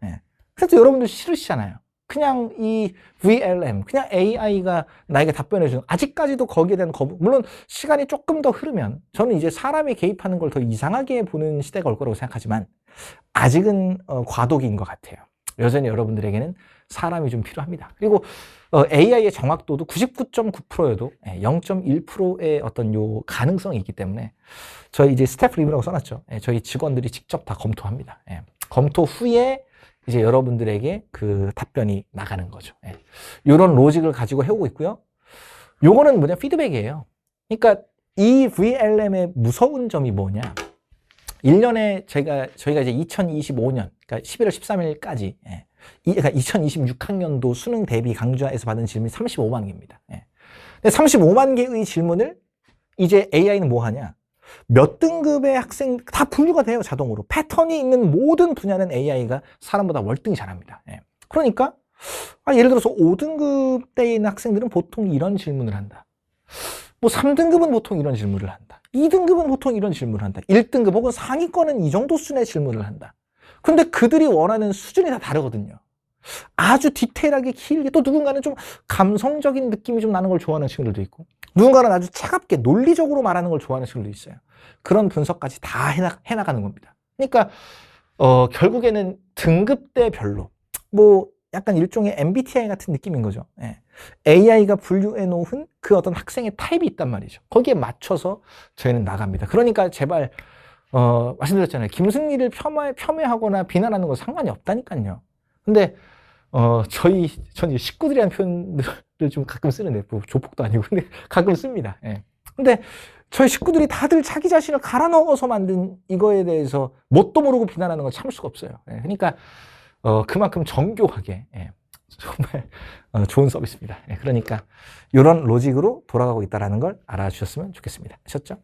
그래서 여러분들 싫으시잖아요. 그냥 이 VLM, 그냥 AI가 나에게 답변해주는, 아직까지도 거기에 대한 거부, 물론 시간이 조금 더 흐르면 저는 이제 사람이 개입하는 걸 더 이상하게 보는 시대가 올 거라고 생각하지만 아직은 과도기인 것 같아요. 여전히 여러분들에게는 사람이 좀 필요합니다. 그리고 AI의 정확도도 99.9%여도 0.1%의 어떤 요 가능성이 있기 때문에 저희 이제 스태프 리뷰라고 써놨죠. 저희 직원들이 직접 다 검토합니다. 검토 후에 이제 여러분들에게 그 답변이 나가는 거죠. 이런 로직을 가지고 해오고 있고요. 요거는 뭐냐, 피드백이에요. 그러니까 이 VLM의 무서운 점이 뭐냐, 1년에 저희가 이제 2025년, 그러니까 11월 13일까지, 그러니까 2026학년도 수능 대비 강좌에서 받은 질문이 35만 개입니다. 근데 35만 개의 질문을 이제 AI는 뭐 하냐? 몇 등급의 학생 다 분류가 돼요, 자동으로. 패턴이 있는 모든 분야는 AI가 사람보다 월등히 잘합니다. 그러니까 예를 들어서 5등급대에 있는 학생들은 보통 이런 질문을 한다. 뭐 3등급은 보통 이런 질문을 한다. 2등급은 보통 이런 질문을 한다. 1등급 혹은 상위권은 이 정도 수준의 질문을 한다. 근데 그들이 원하는 수준이 다 다르거든요. 아주 디테일하게 길게, 또 누군가는 좀 감성적인 느낌이 좀 나는 걸 좋아하는 친구들도 있고, 누군가는 아주 차갑게 논리적으로 말하는 걸 좋아하는 친구들도 있어요. 그런 분석까지 다 해나가는 겁니다. 그러니까 결국에는 등급대별로 뭐 약간 일종의 MBTI 같은 느낌인 거죠. AI가 분류해 놓은 그 어떤 학생의 타입이 있단 말이죠. 거기에 맞춰서 저희는 나갑니다. 그러니까 제발 말씀드렸잖아요. 김승리를 폄훼하거나 비난하는 건 상관이 없다니까요. 근데 저는 식구들이 한 표현들을 좀 가끔 쓰는데, 뭐 조폭도 아니고, 근데 가끔 씁니다. 근데 저희 식구들이 다들 자기 자신을 갈아 넣어서 만든 이거에 대해서 뭣도 모르고 비난하는 건 참을 수가 없어요. 그러니까 그만큼 정교하게, 정말 좋은 서비스입니다. 그러니까 이런 로직으로 돌아가고 있다는 걸 알아주셨으면 좋겠습니다. 아셨죠?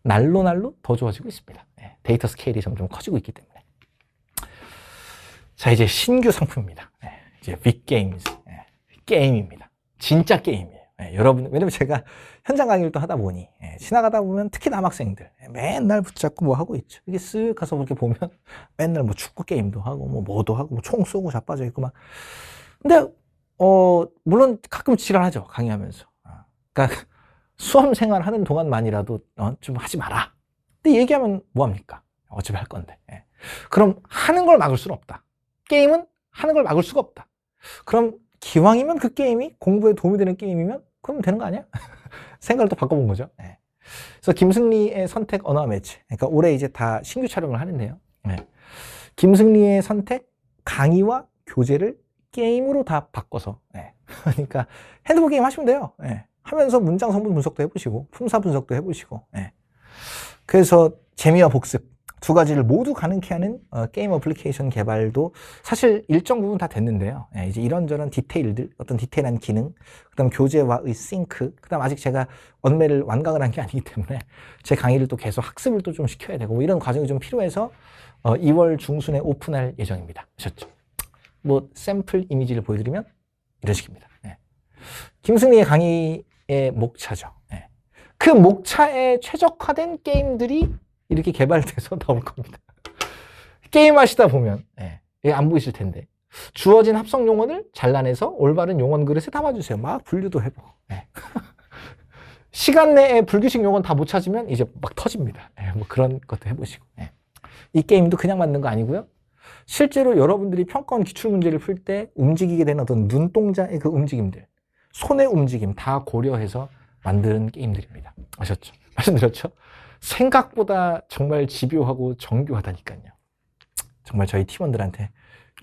날로 더 좋아지고 있습니다. 데이터 스케일이 점점 커지고 있기 때문에. 자, 이제 신규 상품입니다. 이제 빅게임즈. 게임입니다. 진짜 게임이에요. 여러분, 왜냐면 제가 현장 강의를 또 하다 보니, 지나가다 보면 특히 남학생들, 맨날 붙잡고 뭐 하고 있죠. 이게 쓱 가서 그렇게 보면 맨날 뭐 축구 게임도 하고, 뭐도 하고, 뭐 총 쏘고 자빠져 있고 막. 근데, 물론 가끔 지랄하죠. 강의하면서. 그러니까 수험 생활 하는 동안만이라도 좀 하지 마라. 근데 얘기하면 뭐합니까? 어차피 할 건데. 그럼 하는 걸 막을 수는 없다. 게임은 하는 걸 막을 수가 없다. 그럼 기왕이면 그 게임이 공부에 도움이 되는 게임이면 그러면 되는 거 아니야? 생각을 또 바꿔본 거죠. 네. 그래서 김승리의 선택 언어와 매치. 그러니까 올해 이제 다 신규 촬영을 하는데요. 네. 김승리의 선택, 강의와 교재를 게임으로 다 바꿔서. 네. 그러니까 핸드폰 게임 하시면 돼요. 네. 하면서 문장 성분 분석도 해보시고 품사 분석도 해보시고. 네. 그래서 재미와 복습 두 가지를 모두 가능케 하는 게임 어플리케이션 개발도 사실 일정 부분 다 됐는데요. 예, 이제 이런저런 디테일들, 어떤 디테일한 기능, 그다음 교재와의 싱크, 그다음 아직 제가 언매를 완강을 한 게 아니기 때문에 제 강의를 또 계속 학습을 또 좀 시켜야 되고 뭐 이런 과정이 좀 필요해서 2월 중순에 오픈할 예정입니다. 아셨죠? 뭐 샘플 이미지를 보여드리면 이런 식입니다. 예. 김승리의 강의의 목차죠. 예. 그 목차에 최적화된 게임들이 이렇게 개발돼서 나올 겁니다. 게임 하시다 보면 안 보이실 텐데 주어진 합성 용어를 잘라내서 올바른 용언 그릇에 담아주세요. 막 분류도 해보고 시간 내에 불규칙 용어는 다 못 찾으면 이제 막 터집니다. 뭐 그런 것도 해보시고 이 게임도 그냥 만든 거 아니고요. 실제로 여러분들이 평가원 기출문제를 풀 때 움직이게 되는 어떤 눈동자의 그 움직임들, 손의 움직임 다 고려해서 만든 게임들입니다. 아셨죠? 말씀드렸죠? 생각보다 정말 집요하고 정교하다니까요. 정말 저희 팀원들한테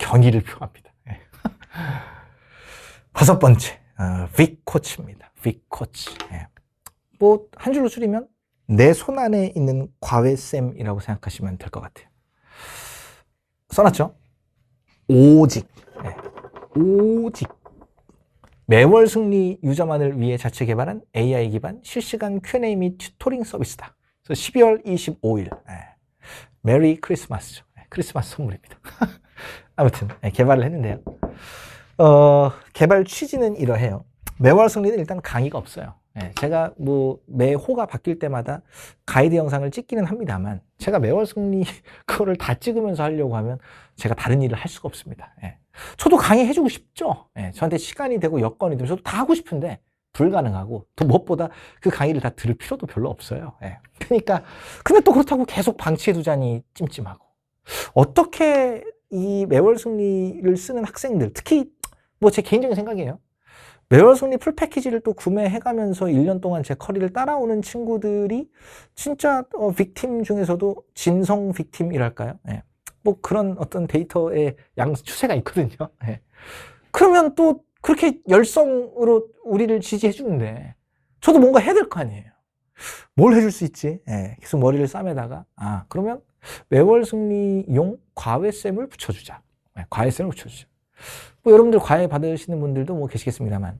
경의를 표합니다. 다섯 번째, 빅코치입니다. 빅코치. 뭐 한 줄로 줄이면 내 손 안에 있는 과외쌤이라고 생각하시면 될 것 같아요. 써놨죠? 오직. 오직. 매월 승리 유저만을 위해 자체 개발한 AI 기반 실시간 Q&A 및 튜토링 서비스다. 그래서 12월 25일. 메리 크리스마스죠. 크리스마스 선물입니다. 아무튼 개발을 했는데요. 개발 취지는 이러해요. 매월 승리는 일단 강의가 없어요. 제가 뭐 매호가 바뀔 때마다 가이드 영상을 찍기는 합니다만 제가 매월 승리 그거를 다 찍으면서 하려고 하면 제가 다른 일을 할 수가 없습니다. 저도 강의해주고 싶죠. 저한테 시간이 되고 여건이 되면 저도 다 하고 싶은데 불가능하고 또 무엇보다 그 강의를 다 들을 필요도 별로 없어요. 그러니까 근데 또 그렇다고 계속 방치해두자니 찜찜하고 어떻게 이 매월 승리를 쓰는 학생들 특히 뭐 제 개인적인 생각이에요. 매월 승리 풀 패키지를 또 구매해가면서 1년 동안 제 커리를 따라오는 친구들이 진짜 빅팀 중에서도 진성 빅팀이랄까요? 뭐 그런 어떤 데이터의 추세가 있거든요. 그러면 또 그렇게 열성으로 우리를 지지해 주는데 저도 뭔가 해야 될 거 아니에요. 뭘 해줄 수 있지? 계속 머리를 싸매다가 그러면 매월 승리용 과외쌤을 붙여주자. 과외쌤을 붙여주자. 뭐 여러분들 과외 받으시는 분들도 뭐 계시겠습니다만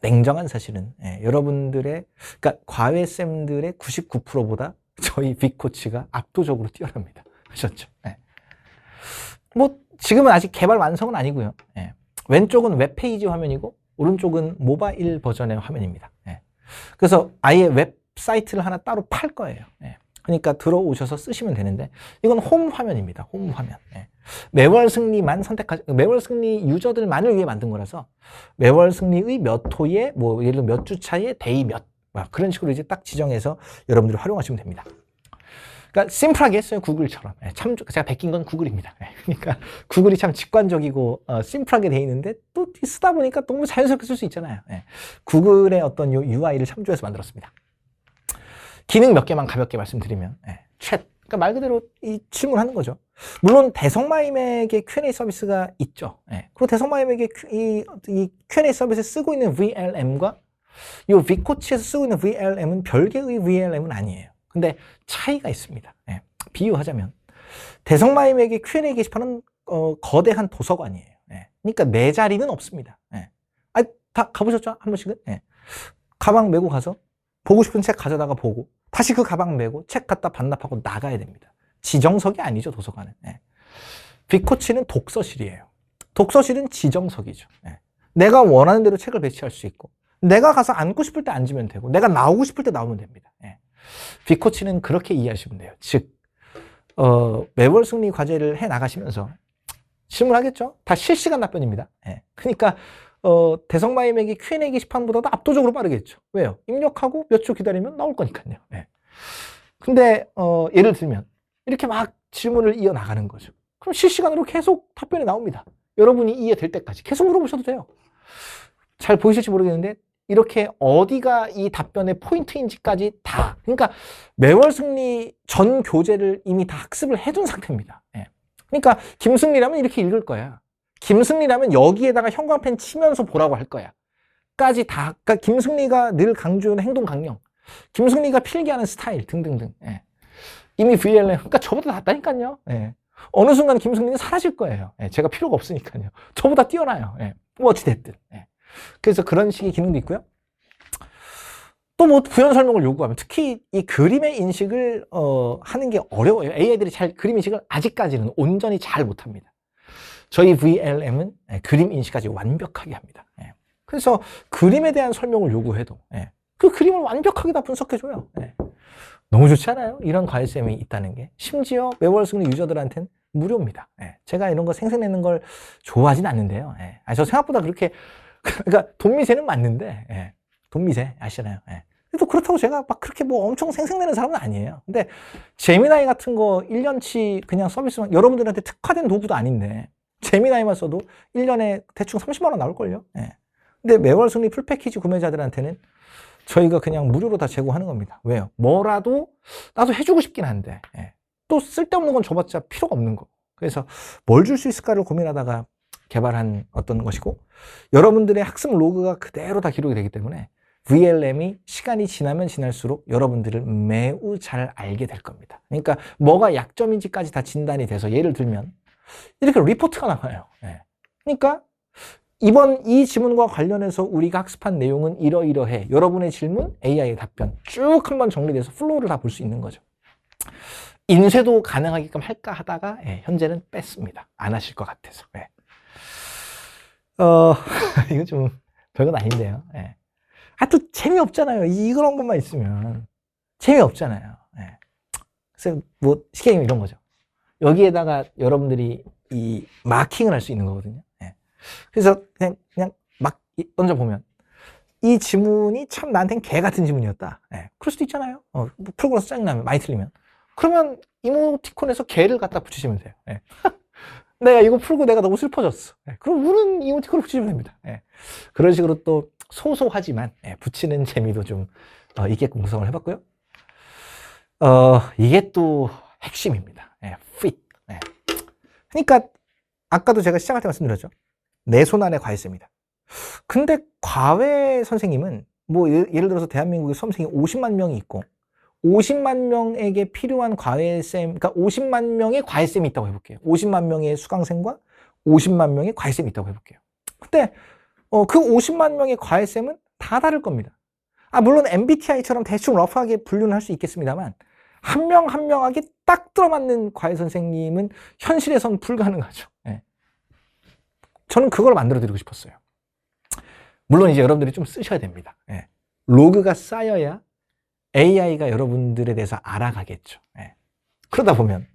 냉정한 사실은 여러분들의 그러니까 과외쌤들의 99%보다 저희 빅코치가 압도적으로 뛰어납니다. 아셨죠? 뭐 지금은 아직 개발 완성은 아니고요. 왼쪽은 웹페이지 화면이고 오른쪽은 모바일 버전의 화면입니다. 그래서 아예 웹사이트를 하나 따로 팔 거예요. 그러니까 들어오셔서 쓰시면 되는데 이건 홈 화면입니다. 홈 화면. 매월 승리만 매월 승리 유저들만을 위해 만든 거라서 매월 승리의 몇 호에 뭐 예를 들어 몇 주 차에 데이 몇 그런 식으로 이제 딱 지정해서 여러분들이 활용하시면 됩니다. 그러니까 심플하게 했어요. 구글처럼. 참 제가 베낀 건 구글입니다. 그러니까 구글이 참 직관적이고 심플하게 돼 있는데 또 쓰다 보니까 너무 자연스럽게 쓸 수 있잖아요. 구글의 어떤 요 UI를 참조해서 만들었습니다. 기능 몇 개만 가볍게 말씀드리면 챗. 그러니까 말 그대로 이 질문하는 거죠. 물론 대성마임에게 Q&A 서비스가 있죠. 그리고 대성마임에게 이 Q&A 서비스에 쓰고 있는 VLM과 이 빅코치에서 쓰고 있는 VLM은 별개의 VLM은 아니에요. 근데 차이가 있습니다. 비유하자면 대성마임에게 Q&A 게시판은 거대한 도서관이에요. 그러니까 내 자리는 없습니다. 다 가보셨죠? 한 번씩은? 가방 메고 가서 보고 싶은 책 가져다가 보고 다시 그 가방 메고 책 갖다 반납하고 나가야 됩니다. 지정석이 아니죠, 도서관은. 빅코치는 독서실이에요. 독서실은 지정석이죠. 내가 원하는 대로 책을 배치할 수 있고 내가 가서 앉고 싶을 때 앉으면 되고 내가 나오고 싶을 때 나오면 됩니다. 빅코치는 그렇게 이해하시면 돼요. 즉 매월 승리 과제를 해 나가시면서 질문하겠죠? 다 실시간 답변입니다. 그러니까 대성마임에게 Q&A 게시판보다도 압도적으로 빠르겠죠. 왜요? 입력하고 몇 초 기다리면 나올 거니까요. 근데 예를 들면 이렇게 막 질문을 이어나가는 거죠. 그럼 실시간으로 계속 답변이 나옵니다. 여러분이 이해될 때까지 계속 물어보셔도 돼요. 잘 보이실지 모르겠는데 이렇게 어디가 이 답변의 포인트인지까지 다, 그러니까 매월 승리 전 교재를 이미 다 학습을 해둔 상태입니다. 예. 그러니까 김승리라면 이렇게 읽을 거야. 김승리라면 여기에다가 형광펜 치면서 보라고 할 거야. 까지 다, 그러니까 김승리가 늘 강조하는 행동 강령, 김승리가 필기하는 스타일 등등등. 예. 이미 VLM, 그러니까 저보다 낫다니까요. 예. 어느 순간 김승리는 사라질 거예요. 예. 제가 필요가 없으니까요. 저보다 뛰어나요. 예. 뭐 어찌됐든. 예. 그래서 그런 식의 기능도 있고요. 또 뭐 부연 설명을 요구하면 특히 이 그림의 인식을 하는 게 어려워요. AI들이 잘 그림 인식을 아직까지는 온전히 잘 못합니다. 저희 VLM은 그림 인식까지 완벽하게 합니다. 예. 그래서 그림에 대한 설명을 요구해도 예. 그 그림을 완벽하게 다 분석해줘요. 예. 너무 좋지 않아요? 이런 과외쌤이 있다는 게. 심지어 매월 승리 유저들한테는 무료입니다. 예. 제가 이런 거 생색내는 걸 좋아하진 않는데요. 예. 저 생각보다 그렇게 그러니까 돈미세는 맞는데 예. 돈미세 아시잖아요. 예. 또 그렇다고 제가 막 그렇게 뭐 엄청 생색내는 사람은 아니에요. 근데 제미나이 같은 거 1년치 그냥 서비스만 여러분들한테 특화된 도구도 아닌데 제미나이만 써도 1년에 대충 30만 원 나올걸요. 예. 근데 매월 승리 풀 패키지 구매자들한테는 저희가 그냥 무료로 다 제공하는 겁니다. 왜요? 뭐라도 나도 해주고 싶긴 한데 예. 또 쓸데없는 건 줘봤자 필요가 없는 거. 그래서 뭘 줄 수 있을까를 고민하다가 개발한 어떤 것이고 여러분들의 학습 로그가 그대로 다 기록이 되기 때문에 VLM이 시간이 지나면 지날수록 여러분들을 매우 잘 알게 될 겁니다. 그러니까 뭐가 약점인지까지 다 진단이 돼서 예를 들면 이렇게 리포트가 나와요. 예. 그러니까 이번 이 지문과 관련해서 우리가 학습한 내용은 이러이러해. 여러분의 질문, AI의 답변 쭉 한번 정리돼서 플로우를 다 볼 수 있는 거죠. 인쇄도 가능하게끔 할까 하다가 예, 현재는 뺐습니다. 안 하실 것 같아서. 예. 이건 좀 별건 아닌데요. 예. 또 재미없잖아요. 이런 것만 있으면 재미없잖아요. 예. 그래서 뭐 쉽게 이런 거죠. 여기에다가 여러분들이 이 마킹을 할 수 있는 거거든요. 예. 그래서 그냥 막 던져보면 이 지문이 참 나한테는 개 같은 지문이었다. 예. 그럴 수도 있잖아요. 뭐 풀고 나서 짜증나면 많이 틀리면. 그러면 이모티콘에서 개를 갖다 붙이시면 돼요. 예. 내가 이거 풀고 내가 너무 슬퍼졌어. 예. 그럼 우는 이모티콘을 붙이시면 됩니다. 예. 그런 식으로 또 소소하지만 예, 붙이는 재미도 좀 있게끔 구성을 해봤고요. 이게 또 핵심입니다. 예, fit. 예. 그러니까 아까도 제가 시작할 때 말씀드렸죠. 내 손 안에 과외쌤이다. 근데 과외 선생님은 뭐 예를 들어서 대한민국에 수험생이 50만 명이 있고 50만 명에게 필요한 과외쌤, 그러니까 50만 명의 과외쌤이 있다고 해볼게요. 50만 명의 수강생과 50만 명의 과외쌤이 있다고 해볼게요. 근데 그 50만 명의 과외쌤은 다 다를 겁니다. 물론 MBTI처럼 대충 러프하게 분류는 할 수 있겠습니다만 한 명 한 명에게 딱 들어맞는 과외 선생님은 현실에선 불가능하죠. 예. 저는 그걸 만들어 드리고 싶었어요. 물론 이제 여러분들이 좀 쓰셔야 됩니다. 예. 로그가 쌓여야 AI가 여러분들에 대해서 알아가겠죠. 예. 그러다 보면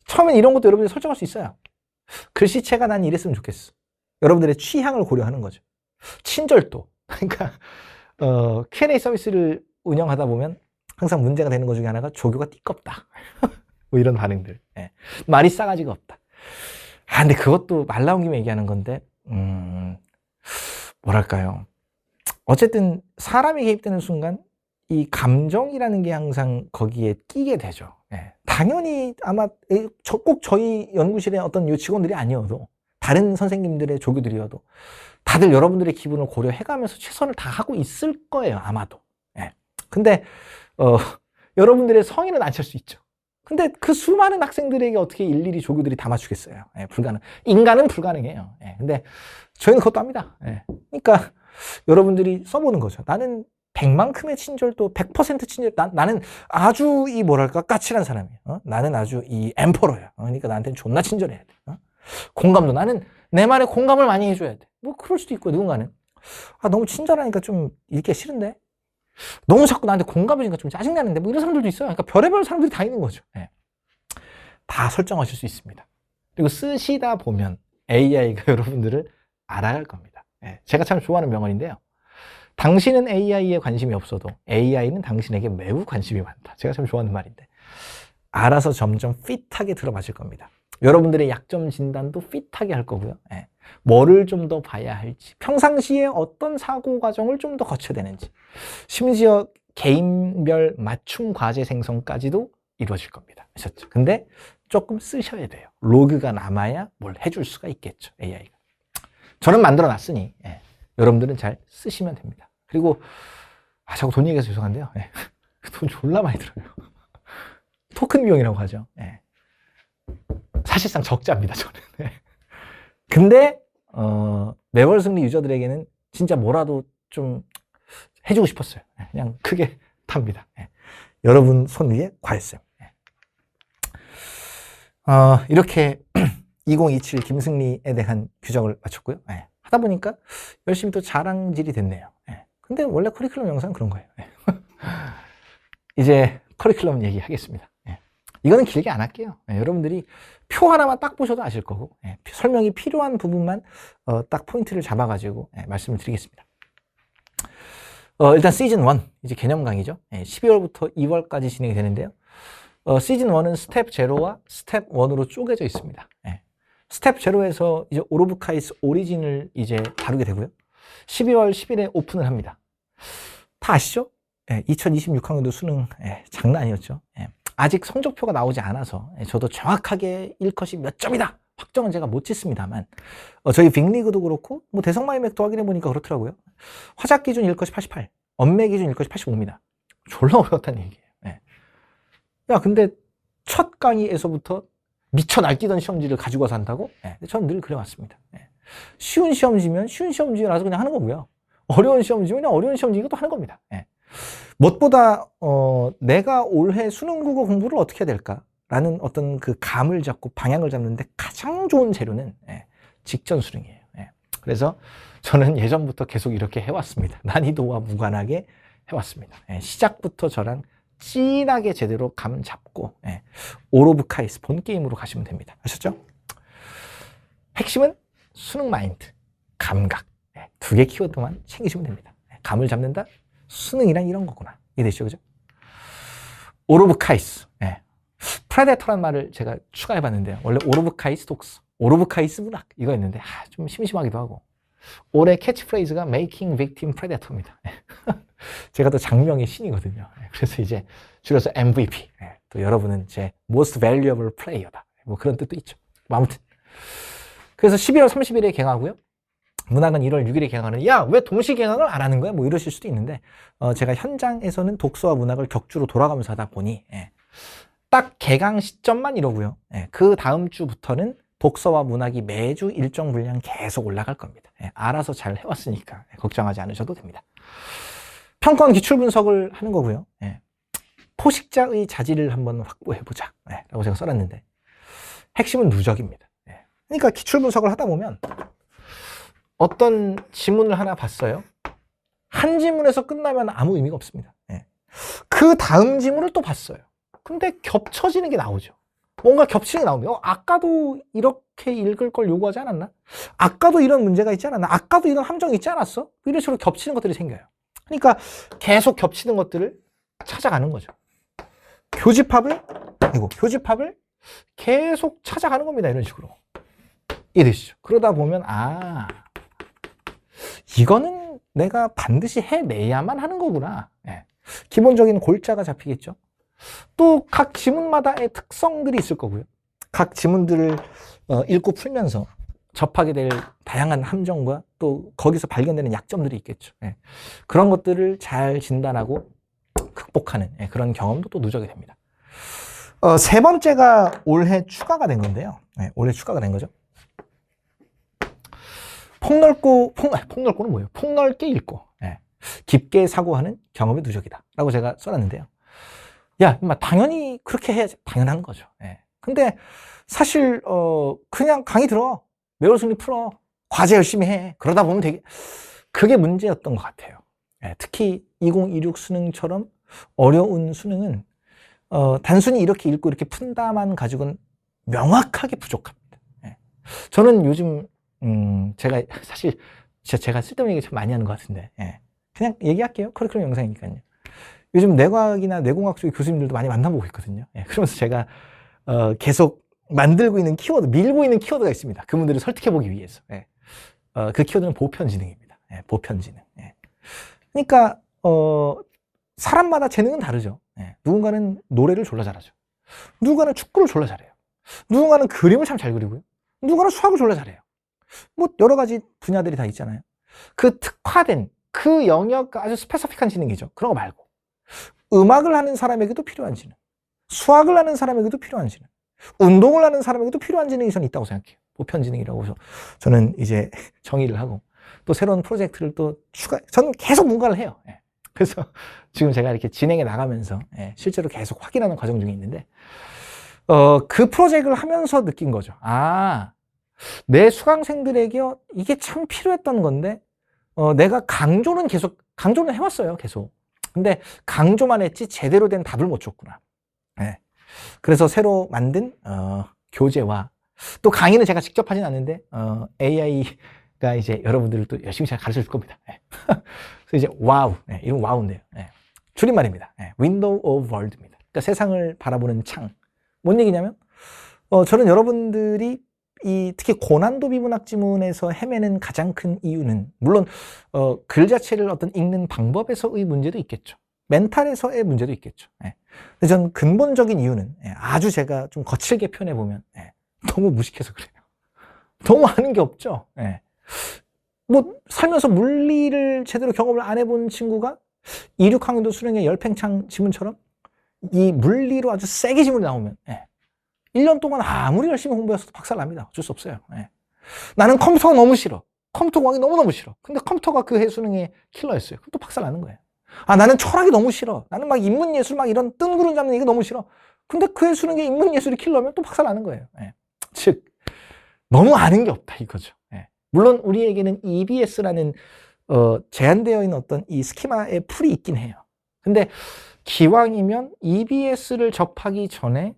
처음엔 이런 것도 여러분들이 설정할 수 있어요. 글씨체가 난 이랬으면 좋겠어. 여러분들의 취향을 고려하는 거죠. 친절도. 그러니까 Q&A 서비스를 운영하다 보면 항상 문제가 되는 것 중에 하나가 조교가 띠껍다. 뭐 이런 반응들. 예. 말이 싸가지가 없다. 근데 그것도 말 나온 김에 얘기하는 건데 뭐랄까요. 어쨌든 사람이 개입되는 순간 이 감정이라는 게 항상 거기에 끼게 되죠. 예. 당연히 아마 꼭 저희 연구실의 어떤 요 직원들이 아니어도 다른 선생님들의 조교들이어도 다들 여러분들의 기분을 고려해가면서 최선을 다하고 있을 거예요. 아마도. 예. 근데 여러분들의 성의는 안 찰 수 있죠. 근데 그 수많은 학생들에게 어떻게 일일이 조교들이 다 맞추겠어요. 예, 인간은 불가능해요. 예, 근데 저희는 그것도 합니다. 예. 그러니까 여러분들이 써보는 거죠. 나는 100만큼의 친절도 100% 친절, 나는 아주 이 뭐랄까 까칠한 사람이에요. 나는 아주 이 엠퍼러야. 그러니까 나한테는 존나 친절해야 돼. 공감도 나는 내 말에 공감을 많이 해줘야 돼. 뭐 그럴 수도 있고 누군가는 너무 친절하니까 좀 읽기 싫은데 너무 자꾸 나한테 공감해주니까 좀 짜증나는데 뭐 이런 사람들도 있어요. 그러니까 별의별 사람들이 다 있는 거죠. 예. 다 설정하실 수 있습니다. 그리고 쓰시다 보면 AI가 여러분들을 알아갈 겁니다. 예. 제가 참 좋아하는 명언인데요. 당신은 AI에 관심이 없어도 AI는 당신에게 매우 관심이 많다. 제가 참 좋아하는 말인데 알아서 점점 핏하게 들어맞을 겁니다. 여러분들의 약점 진단도 핏하게 할 거고요. 예. 뭐를 좀 더 봐야 할지, 평상시에 어떤 사고 과정을 좀 더 거쳐야 되는지, 심지어 개인별 맞춤 과제 생성까지도 이루어질 겁니다. 아셨죠? 근데 조금 쓰셔야 돼요. 로그가 남아야 뭘 해줄 수가 있겠죠, AI가. 저는 만들어 놨으니 여러분들은 잘 쓰시면 됩니다. 그리고 자꾸 돈 얘기해서 죄송한데요. 돈 졸라 많이 들어요. 토큰 비용이라고 하죠. 사실상 적자입니다, 저는. 근데 매월 승리 유저들에게는 진짜 뭐라도 좀 해주고 싶었어요. 그냥 크게 탑니다. 여러분 손 위에 과했어요. 이렇게 2027 김승리에 대한 규정을 마쳤고요. 하다 보니까 열심히 또 자랑질이 됐네요. 근데 원래 커리큘럼 영상은 그런 거예요. 이제 커리큘럼 얘기하겠습니다. 이거는 길게 안 할게요. 여러분들이 표 하나만 딱 보셔도 아실 거고, 설명이 필요한 부분만 딱 포인트를 잡아가지고 말씀을 드리겠습니다. 일단 시즌 1, 이제 개념 강의죠. 12월부터 2월까지 진행이 되는데요. 시즌 1은 스텝 0와 스텝 1으로 쪼개져 있습니다. 스텝 0에서 이제 올 오브 카이스 오리진을 이제 다루게 되고요. 12월 10일에 오픈을 합니다. 다 아시죠? 2026학년도 수능 장난 아니었죠. 아직 성적표가 나오지 않아서 저도 정확하게 1컷이 몇 점이다 확정은 제가 못 짓습니다만, 저희 빅리그도 그렇고 뭐 대성마이맥도 확인해 보니까 그렇더라고요. 화작 기준 1컷이 88, 언매 기준 1컷이 85입니다. 졸라 어려웠다는 얘기예요. 야, 근데 첫 강의에서부터 미쳐 날뛰던 시험지를 가지고 와서 한다고? 저는 늘 그래왔습니다. 쉬운 시험지면 쉬운 시험지라서 그냥 하는 거고요. 어려운 시험지면 그냥 어려운 시험지니까 또 하는 겁니다. 무엇보다 내가 올해 수능국어 공부를 어떻게 해야 될까라는 어떤 그 감을 잡고 방향을 잡는데 가장 좋은 재료는 직전 수능이에요. 그래서 저는 예전부터 계속 이렇게 해왔습니다. 난이도와 무관하게 해왔습니다. 시작부터 저랑 진하게 제대로 감 잡고 올 오브 카이스 본 게임으로 가시면 됩니다. 아셨죠? 핵심은 수능 마인드, 감각, 두 개 키워드만 챙기시면 됩니다. 감을 잡는다? 수능이란 이런 거구나. 이해되시죠? 그죠? 올 오브 카이스. 프레데터란 말을 제가 추가해 봤는데요. 원래 올 오브 카이스 독서, 올 오브 카이스 문학 이거였는데 좀 심심하기도 하고, 올해 캐치프레이즈가 Making Victim Predator입니다. 제가 또 장명의 신이거든요. 그래서 이제 줄여서 MVP. 또 여러분은 제 Most Valuable Player다. 뭐 그런 뜻도 있죠. 아무튼 그래서 11월 30일에 개강하고요. 문학은 1월 6일에 개강하는, 야, 왜 동시 개강을 안 하는 거야? 뭐 이러실 수도 있는데, 제가 현장에서는 독서와 문학을 격주로 돌아가면서 하다 보니, 딱 개강 시점만 이러고요. 그 다음 주부터는 독서와 문학이 매주 일정 분량 계속 올라갈 겁니다. 알아서 잘 해왔으니까 걱정하지 않으셔도 됩니다. 평가원 기출 분석을 하는 거고요. 포식자의 자질을 한번 확보해보자 라고 제가 써놨는데, 핵심은 누적입니다. 그러니까 기출 분석을 하다 보면 어떤 지문을 하나 봤어요. 한 지문에서 끝나면 아무 의미가 없습니다. 그 다음 지문을 또 봤어요. 근데 겹쳐지는 게 나오죠. 뭔가 겹치는 게 나오면 아까도 이렇게 읽을 걸 요구하지 않았나? 아까도 이런 문제가 있지 않았나? 아까도 이런 함정이 있지 않았어? 이런 식으로 겹치는 것들이 생겨요. 그러니까 계속 겹치는 것들을 찾아가는 거죠. 교집합을 계속 찾아가는 겁니다. 이런 식으로. 이해되시죠? 그러다 보면 이거는 내가 반드시 해내야만 하는 거구나. 기본적인 골자가 잡히겠죠. 또 각 지문마다의 특성들이 있을 거고요. 각 지문들을 읽고 풀면서 접하게 될 다양한 함정과 또 거기서 발견되는 약점들이 있겠죠. 그런 것들을 잘 진단하고 극복하는 그런 경험도 또 누적이 됩니다. 세 번째가 올해 추가가 된 건데요. 올해 추가가 된 거죠. 폭넓고는 뭐예요? 폭넓게 읽고 깊게 사고하는 경험의 누적이다 라고 제가 써놨는데요. 야, 당연히 그렇게 해야지. 당연한 거죠. 근데 사실 그냥 강의 들어, 매월 승리 풀어, 과제 열심히 해, 그러다 보면 되게, 그게 문제였던 것 같아요. 특히 2026 수능처럼 어려운 수능은 단순히 이렇게 읽고 이렇게 푼다만 가지고는 명확하게 부족합니다. 저는 요즘 제가 사실 제가 쓸데없는 얘기 참 많이 하는 것 같은데, 그냥 얘기할게요. 커리큘럼 영상이니까요. 요즘 뇌과학이나 뇌공학 쪽의 교수님들도 많이 만나보고 있거든요. 그러면서 제가 계속 만들고 있는 키워드, 밀고 있는 키워드가 있습니다. 그분들을 설득해보기 위해서. 그 키워드는 보편지능입니다. 예, 보편지능. 예. 그러니까 사람마다 재능은 다르죠. 예. 누군가는 노래를 졸라 잘하죠. 누군가는 축구를 졸라 잘해요. 누군가는 그림을 참 잘 그리고요. 누군가는 수학을 졸라 잘해요. 뭐 여러 가지 분야들이 다 있잖아요. 그 특화된 그 영역 아주 스페시픽한 지능이죠. 그런 거 말고 음악을 하는 사람에게도 필요한 지능, 수학을 하는 사람에게도 필요한 지능, 운동을 하는 사람에게도 필요한 지능이 저는 있다고 생각해요. 보편지능이라고 해서 저는 이제 정의를 하고 또 새로운 프로젝트를 또 저는 계속 뭔가를 해요. 예. 그래서 지금 제가 이렇게 진행해 나가면서 실제로 계속 확인하는 과정 중에 있는데 그 프로젝트를 하면서 느낀 거죠. 아, 내 수강생들에게 이게 참 필요했던 건데 내가 강조는 해왔어요. 계속. 근데 강조만 했지 제대로 된 답을 못 줬구나. 네. 그래서 새로 만든 교재와 또 강의는 제가 직접 하진 않는데 AI가 이제 여러분들을 또 열심히 잘 가르쳐 줄 겁니다. 네. 그래서 이제 와우, 네, 이름 와우인데요. 네. 줄임말입니다. 네. Window of World입니다. 그러니까 세상을 바라보는 창. 뭔 얘기냐면 저는 여러분들이 특히 고난도 비문학 지문에서 헤매는 가장 큰 이유는 물론 글 자체를 어떤 읽는 방법에서의 문제도 있겠죠. 멘탈에서의 문제도 있겠죠. 예. 근데 저는 근본적인 이유는 아주 제가 좀 거칠게 표현해 보면 너무 무식해서 그래요. 너무 아는 게 없죠. 예. 뭐 살면서 물리를 제대로 경험을 안 해본 친구가 이륙항도 수령의 열팽창 지문처럼 이 물리로 아주 세게 지문이 나오면 1년 동안 아무리 열심히 공부했어도 박살납니다. 어쩔 수 없어요. 예. 나는 컴퓨터가 너무 싫어. 컴퓨터 공학이 너무너무 싫어. 근데 컴퓨터가 그 해수능의 킬러였어요. 그럼 또 박살나는 거예요. 아, 나는 철학이 너무 싫어. 나는 막 인문예술 막 이런 뜬구름 잡는 이게 너무 싫어. 근데 그 해수능의 인문예술이 킬러면 또 박살나는 거예요. 예. 즉 너무 아는 게 없다 이거죠. 예. 물론 우리에게는 EBS라는 제한되어 있는 어떤 이 스키마의 풀이 있긴 해요. 근데 기왕이면 EBS를 접하기 전에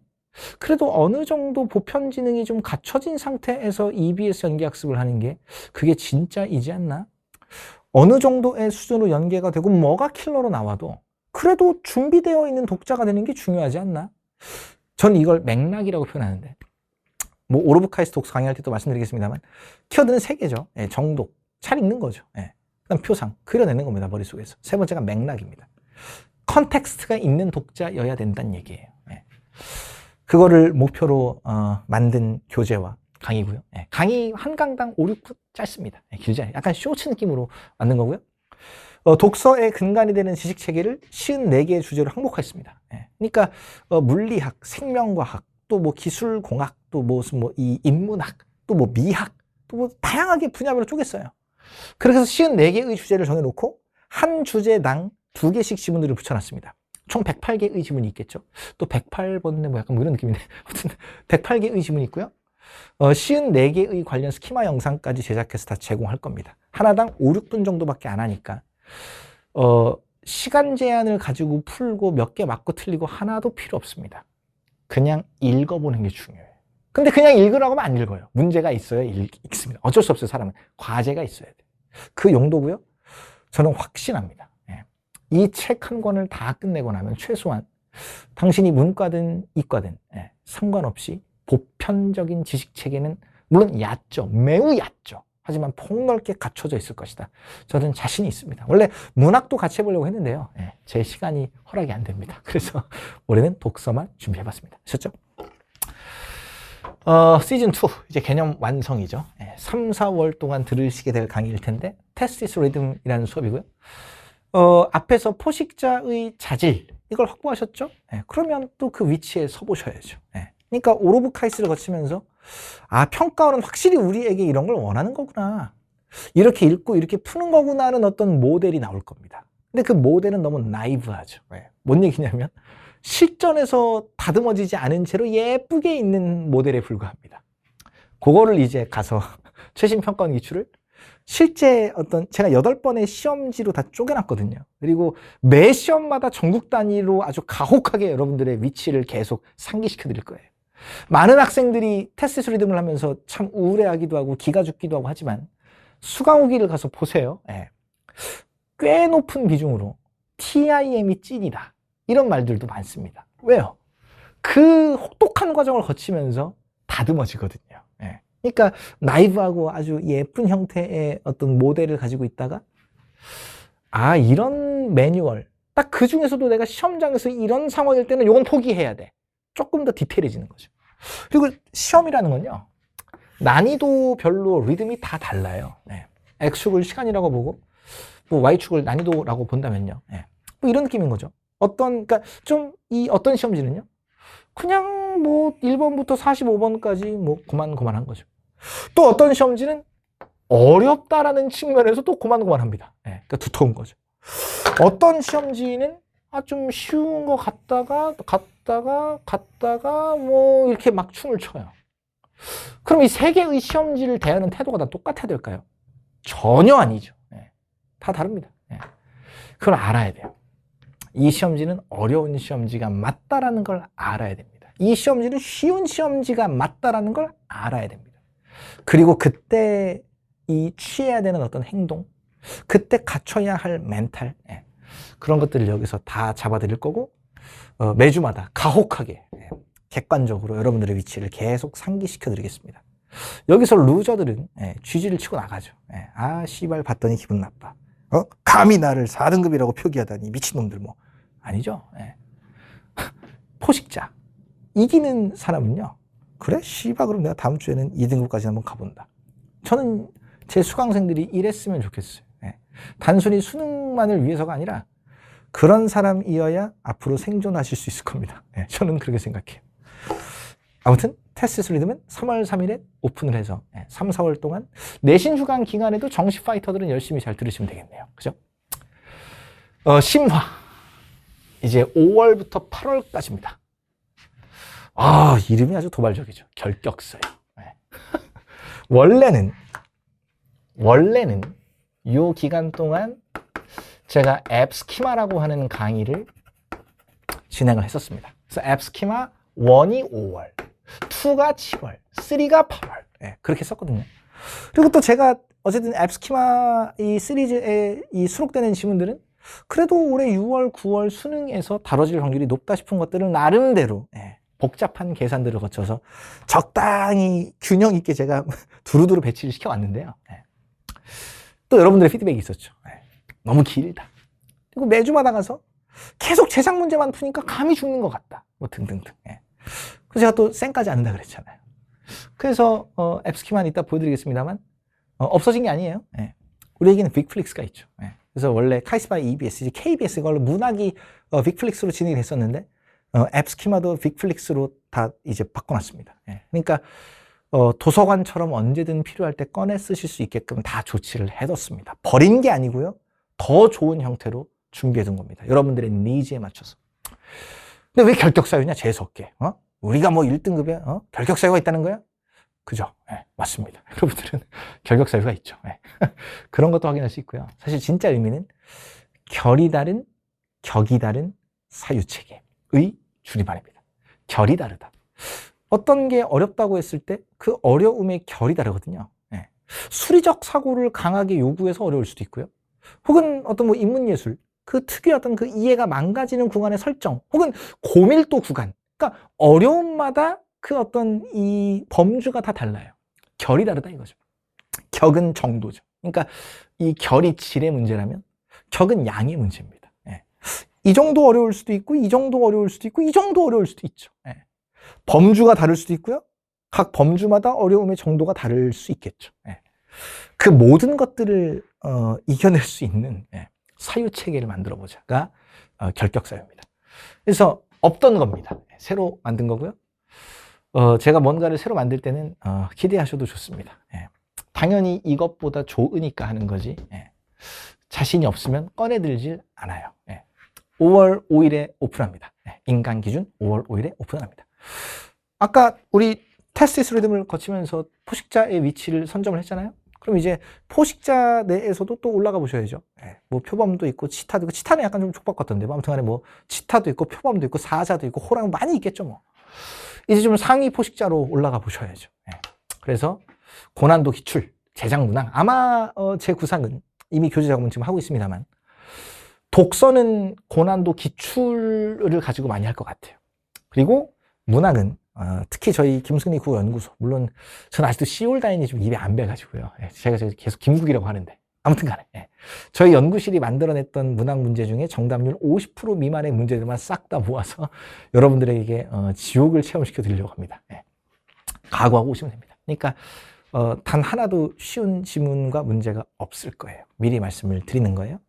그래도 어느 정도 보편지능이 좀 갖춰진 상태에서 EBS 연계학습을 하는 게 그게 진짜이지 않나? 어느 정도의 수준으로 연계가 되고 뭐가 킬러로 나와도 그래도 준비되어 있는 독자가 되는 게 중요하지 않나? 저는 이걸 맥락이라고 표현하는데 뭐 오로브카이스트 독서 강의할 때도 말씀드리겠습니다만 키워드는 3개죠. 정독, 잘 읽는 거죠. 그다음 표상, 그려내는 겁니다. 머릿속에서. 세 번째가 맥락입니다. 컨텍스트가 있는 독자여야 된다는 얘기예요. 그거를 목표로 만든 교재와 강의고요. 강의 한 강당 5, 6분 짧습니다. 길지 않아요. 약간 쇼츠 느낌으로 만든 거고요. 독서의 근간이 되는 지식체계를 54개의 주제로 항목화했습니다. 그러니까 물리학, 생명과학, 또 뭐 기술공학, 또 무슨 뭐 이 인문학, 또 뭐 미학, 또 뭐 다양하게 분야별로 쪼갰어요. 그래서 54개의 주제를 정해놓고 한 주제당 2개씩 지문들을 붙여놨습니다. 총 108개의 지문이 있겠죠. 또 108번에 뭐 약간 뭐 이런 느낌인데 아무튼 108개의 지문이 있고요. 54개의 관련 스키마 영상까지 제작해서 다 제공할 겁니다. 하나당 5, 6분 정도밖에 안 하니까 시간 제한을 가지고 풀고 몇 개 맞고 틀리고 하나도 필요 없습니다. 그냥 읽어보는 게 중요해요. 근데 그냥 읽으라고 하면 안 읽어요. 문제가 있어야 읽습니다. 어쩔 수 없어요. 사람은. 과제가 있어야 돼요. 그 용도고요. 저는 확신합니다. 이 책 한 권을 다 끝내고 나면 최소한 당신이 문과든 이과든 상관없이 보편적인 지식체계는 물론 얕죠. 매우 얕죠. 하지만 폭넓게 갖춰져 있을 것이다. 저는 자신이 있습니다. 원래 문학도 같이 해보려고 했는데요. 제 시간이 허락이 안 됩니다. 그래서 올해는 독서만 준비해봤습니다. 아셨죠? 시즌2 이제 개념 완성이죠. 3, 4월 동안 들으시게 될 강의일 텐데 테스티스 리듬이라는 수업이고요. 앞에서 포식자의 자질 이걸 확보하셨죠? 그러면 또 그 위치에 서 보셔야죠. 그러니까 오로브카이스를 거치면서 평가원은 확실히 우리에게 이런 걸 원하는 거구나. 이렇게 읽고 이렇게 푸는 거구나 하는 어떤 모델이 나올 겁니다. 근데 그 모델은 너무 나이브하죠. 뭔 얘기냐면 실전에서 다듬어지지 않은 채로 예쁘게 있는 모델에 불과합니다. 그거를 이제 가서 최신 평가원 기출을 실제 제가 8번의 시험지로 다 쪼개놨거든요. 그리고 매 시험마다 전국 단위로 아주 가혹하게 여러분들의 위치를 계속 상기시켜 드릴 거예요. 많은 학생들이 테스트 리듬을 하면서 참 우울해하기도 하고 기가 죽기도 하고 하지만 수강 후기를 가서 보세요. 꽤 높은 비중으로 TIM이 찐이다. 이런 말들도 많습니다. 왜요? 그 혹독한 과정을 거치면서 다듬어지거든요. 그러니까 나이브하고 아주 예쁜 형태의 어떤 모델을 가지고 있다가 아, 이런 매뉴얼, 딱 그 중에서도 내가 시험장에서 이런 상황일 때는 이건 포기해야 돼. 조금 더 디테일해지는 거죠. 그리고 시험이라는 건요, 난이도별로 리듬이 다 달라요. 네. X축을 시간이라고 보고 뭐 Y축을 난이도라고 본다면요, 네. 뭐 이런 느낌인 거죠. 그러니까 좀 이 어떤 시험지는요, 그냥 뭐 1번부터 45번까지 뭐 고만고만한 거죠. 또 어떤 시험지는 어렵다라는 측면에서 또 고만고만합니다. 네. 그러니까 두터운 거죠. 어떤 시험지는 좀 쉬운 거 갔다가 뭐 이렇게 막 춤을 춰요. 그럼 이 세 개의 시험지를 대하는 태도가 다 똑같아야 될까요? 전혀 아니죠. 네. 다 다릅니다. 네. 그걸 알아야 돼요. 이 시험지는 어려운 시험지가 맞다라는 걸 알아야 됩니다. 이 시험지는 쉬운 시험지가 맞다라는 걸 알아야 됩니다. 그리고 그때 이 취해야 되는 어떤 행동, 그때 갖춰야 할 멘탈, 그런 것들을 여기서 다 잡아드릴 거고, 매주마다 가혹하게 객관적으로 여러분들의 위치를 계속 상기시켜 드리겠습니다. 여기서 루저들은 쥐지를 치고 나가죠. 아, 씨발 봤더니 기분 나빠. 감히 나를 4등급이라고 표기하다니 미친놈들 뭐. 아니죠. 포식자. 이기는 사람은요, 그래? 씨발 그럼 내가 다음 주에는 2등급까지 한번 가본다. 저는 제 수강생들이 이랬으면 좋겠어요. 단순히 수능만을 위해서가 아니라 그런 사람이어야 앞으로 생존하실 수 있을 겁니다. 저는 그렇게 생각해요. 아무튼 테스트 리듬은 3월 3일에 오픈을 해서 3, 4월 동안 내신 휴강 기간에도 정시 파이터들은 열심히 잘 들으시면 되겠네요. 그죠? 심화. 이제 5월부터 8월까지입니다. 아, 이름이 아주 도발적이죠. 결격서요. 원래는 이 기간 동안 제가 앱스키마라고 하는 강의를 진행을 했었습니다. 그래서 앱스키마 1이 5월, 2가 7월, 3가 8월. 그렇게 썼거든요. 그리고 또 제가 어쨌든 앱스키마 이 시리즈에 이 수록되는 지문들은 그래도 올해 6월, 9월 수능에서 다뤄질 확률이 높다 싶은 것들은 나름대로 복잡한 계산들을 거쳐서 적당히 균형 있게 제가 두루두루 배치를 시켜왔는데요. 또 여러분들의 피드백이 있었죠. 너무 길다. 그리고 매주마다 가서 계속 제작 문제만 푸니까 감이 죽는 것 같다. 뭐 등등등. 그래서 제가 또 쌩까지 않는다 그랬잖아요. 그래서 앱스키만 이따 보여드리겠습니다만 없어진 게 아니에요. 우리에게는 빅플릭스가 있죠. 그래서 원래 카이스바이 EBS, KBS 이걸로 문학이 빅플릭스로 진행이 됐었는데 앱스키마도 빅플릭스로 다 이제 바꿔놨습니다. 그러니까 도서관처럼 언제든 필요할 때 꺼내 쓰실 수 있게끔 다 조치를 해뒀습니다. 버린 게 아니고요. 더 좋은 형태로 준비해둔 겁니다. 여러분들의 니즈에 맞춰서. 근데 왜 결격사유냐? 재수없게. 우리가 뭐 1등급에 결격사유가 있다는 거야? 그죠? 맞습니다. 여러분들은 결격사유가 있죠. 그런 것도 확인할 수 있고요. 사실 진짜 의미는 결이 다른, 격이 다른 사유체계의 줄임말입니다. 결이 다르다. 어떤 게 어렵다고 했을 때 그 어려움의 결이 다르거든요. 수리적 사고를 강하게 요구해서 어려울 수도 있고요. 혹은 어떤 뭐 인문예술, 그 특유의 어떤 그 이해가 망가지는 구간의 설정, 혹은 고밀도 구간. 그러니까 어려움마다 그 어떤 이 범주가 다 달라요. 결이 다르다 이거죠. 격은 정도죠. 그러니까 이 결이 질의 문제라면 격은 양의 문제입니다. 이 정도 어려울 수도 있고, 이 정도 어려울 수도 있고, 이 정도 어려울 수도 있죠. 범주가 다를 수도 있고요. 각 범주마다 어려움의 정도가 다를 수 있겠죠. 그 모든 것들을 이겨낼 수 있는 사유체계를 만들어보자가 결격사유입니다. 그래서 없던 겁니다. 새로 만든 거고요. 제가 뭔가를 새로 만들 때는 기대하셔도 좋습니다. 당연히 이것보다 좋으니까 하는 거지 자신이 없으면 꺼내들질 않아요. 5월 5일에 오픈합니다. 인간 기준 5월 5일에 오픈합니다. 아까 우리 테스트 리듬을 거치면서 포식자의 위치를 선점을 했잖아요. 그럼 이제 포식자 내에서도 또 올라가 보셔야죠. 뭐 표범도 있고 치타도 있고, 치타는 약간 좀 촉박 같던데 아무튼 간에 뭐 치타도 있고 표범도 있고 사자도 있고 호랑 많이 있겠죠 뭐. 이제 좀 상위 포식자로 올라가 보셔야죠. 그래서 고난도 기출, 제작 문항, 아마 제 구상은 이미 교재 작업은 지금 하고 있습니다만 독서는 고난도 기출을 가지고 많이 할 것 같아요. 그리고 문학은 특히 저희 김승리 국어연구소, 물론 저는 아직도 시올다인이 좀 입에 안 배가지고요. 제가 계속 김국이라고 하는데. 아무튼 간에. 저희 연구실이 만들어냈던 문학 문제 중에 정답률 50% 미만의 문제들만 싹 다 모아서 여러분들에게 지옥을 체험시켜 드리려고 합니다. 각오하고 오시면 됩니다. 그러니까 단 하나도 쉬운 지문과 문제가 없을 거예요. 미리 말씀을 드리는 거예요.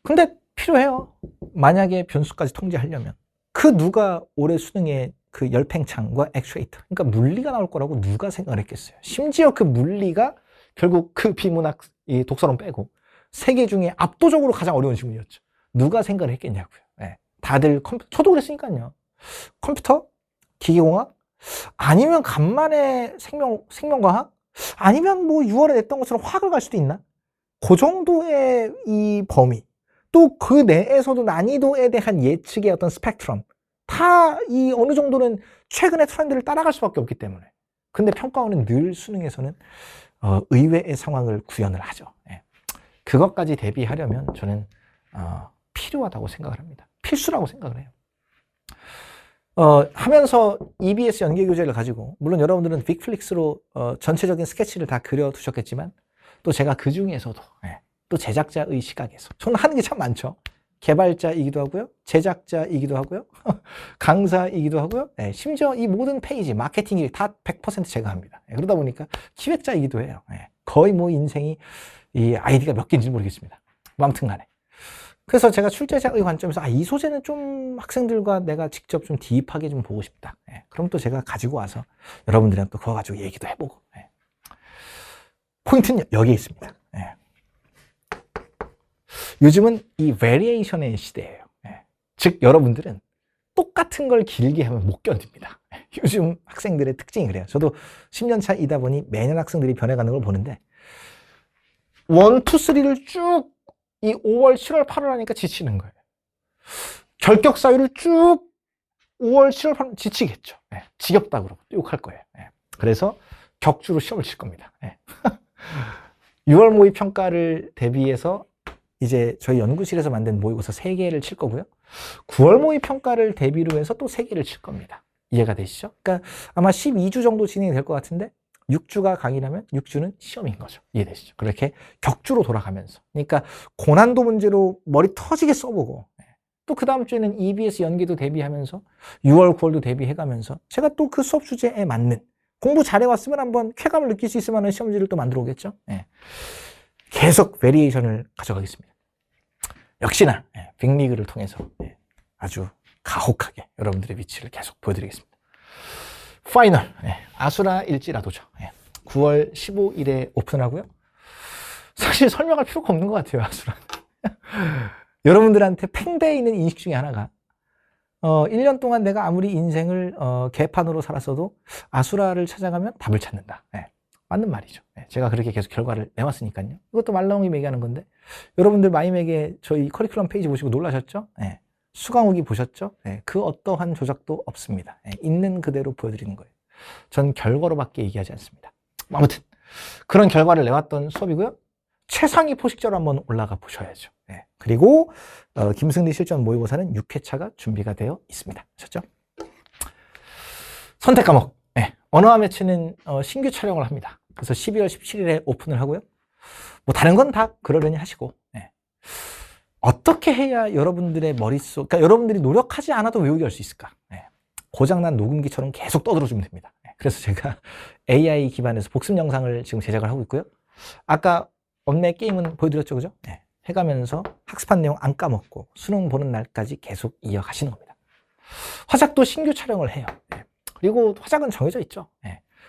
근데 필요해요. 만약에 변수까지 통제하려면. 그 누가 올해 수능에 그 열팽창과 액추에이터, 그러니까 물리가 나올 거라고 누가 생각을 했겠어요. 심지어 그 물리가 결국 그 비문학 이 독서론 빼고 세 개 중에 압도적으로 가장 어려운 지문이었죠. 누가 생각을 했겠냐고요. 다들 저도 그랬으니까요. 컴퓨터? 기계공학? 아니면 간만에 생명과학? 아니면 뭐 6월에 냈던 것처럼 화학을 갈 수도 있나? 그 정도의 이 범위. 또 그 내에서도 난이도에 대한 예측의 어떤 스펙트럼. 다 이 어느 정도는 최근의 트렌드를 따라갈 수밖에 없기 때문에. 근데 평가원은 늘 수능에서는 의외의 상황을 구현을 하죠. 그것까지 대비하려면 저는 필요하다고 생각을 합니다. 필수라고 생각을 해요. 하면서 EBS 연계교재를 가지고, 물론 여러분들은 빅플릭스로 전체적인 스케치를 다 그려두셨겠지만, 또 제가 그 중에서도 또 제작자의 시각에서 저는 하는 게 참 많죠. 개발자이기도 하고요, 제작자이기도 하고요, 강사이기도 하고요, 심지어 이 모든 페이지, 마케팅이 다 100% 제가 합니다. 그러다 보니까 기획자이기도 해요. 거의 뭐 인생이 이 아이디가 몇 개인지 모르겠습니다. 뭐 아무튼 간에. 그래서 제가 출제자의 관점에서 이 소재는 좀 학생들과 내가 직접 좀 딥하게 좀 보고 싶다. 그럼 또 제가 가지고 와서 여러분들이랑 또 그거 가지고 얘기도 해보고. 포인트는 여기에 있습니다. 요즘은 이 베리에이션의 시대예요. 즉 여러분들은 똑같은 걸 길게 하면 못 견딥니다. 요즘 학생들의 특징이 그래요. 저도 10년 차이다 보니 매년 학생들이 변해가는 걸 보는데 1, 2, 3를 쭉 이 5월, 7월, 8월 하니까 지치는 거예요. 결격 사유를 쭉 5월, 7월, 8월 지치겠죠. 지겹다 그러고 또 욕할 거예요. 그래서 격주로 시험을 칠 겁니다. 6월 모의 평가를 대비해서 이제 저희 연구실에서 만든 모의고사 3개를 칠 거고요. 9월 모의 평가를 대비로 해서 또 3개를 칠 겁니다. 이해가 되시죠? 그러니까 아마 12주 정도 진행이 될 것 같은데 6주가 강의라면 6주는 시험인 거죠. 이해되시죠? 그렇게 격주로 돌아가면서. 그러니까 고난도 문제로 머리 터지게 써보고 또 그 다음 주에는 EBS 연기도 대비하면서 6월, 9월도 대비해가면서 제가 또 그 수업 주제에 맞는 공부 잘해왔으면 한번 쾌감을 느낄 수 있을 만한 시험지를 또 만들어 오겠죠. 계속 베리에이션을 가져가겠습니다. 역시나 빅리그를 통해서 아주 가혹하게 여러분들의 위치를 계속 보여드리겠습니다. 파이널, 아수라 일지라도죠. 9월 15일에 오픈하고요. 사실 설명할 필요가 없는 것 같아요, 아수라. 여러분들한테 팽배해 있는 인식 중에 하나가 1년 동안 내가 아무리 인생을 개판으로 살았어도 아수라를 찾아가면 답을 찾는다. 맞는 말이죠. 제가 그렇게 계속 결과를 내왔으니까요. 이것도 말라옹이 얘기하는 건데 여러분들 마이맥에 저희 커리큘럼 페이지 보시고 놀라셨죠? 수강후기 보셨죠? 그 어떠한 조작도 없습니다. 있는 그대로 보여드리는 거예요. 전 결과로밖에 얘기하지 않습니다. 아무튼 그런 결과를 내왔던 수업이고요. 최상위 포식자로 한번 올라가 보셔야죠. 그리고 김승리 실전 모의고사는 6회차가 준비가 되어 있습니다. 아셨죠? 선택 과목. 언어와 매체는 신규 촬영을 합니다. 그래서 12월 17일에 오픈을 하고요. 뭐 다른 건 다 그러려니 하시고 어떻게 해야 여러분들의 머릿속, 그러니까 여러분들이 노력하지 않아도 외우게 할 수 있을까? 고장난 녹음기처럼 계속 떠들어주면 됩니다. 그래서 제가 AI 기반에서 복습 영상을 지금 제작을 하고 있고요. 아까 엄매 게임은 보여드렸죠, 그죠? 해가면서 학습한 내용 안 까먹고 수능 보는 날까지 계속 이어가시는 겁니다. 화작도 신규 촬영을 해요. 그리고 화작은 정해져 있죠.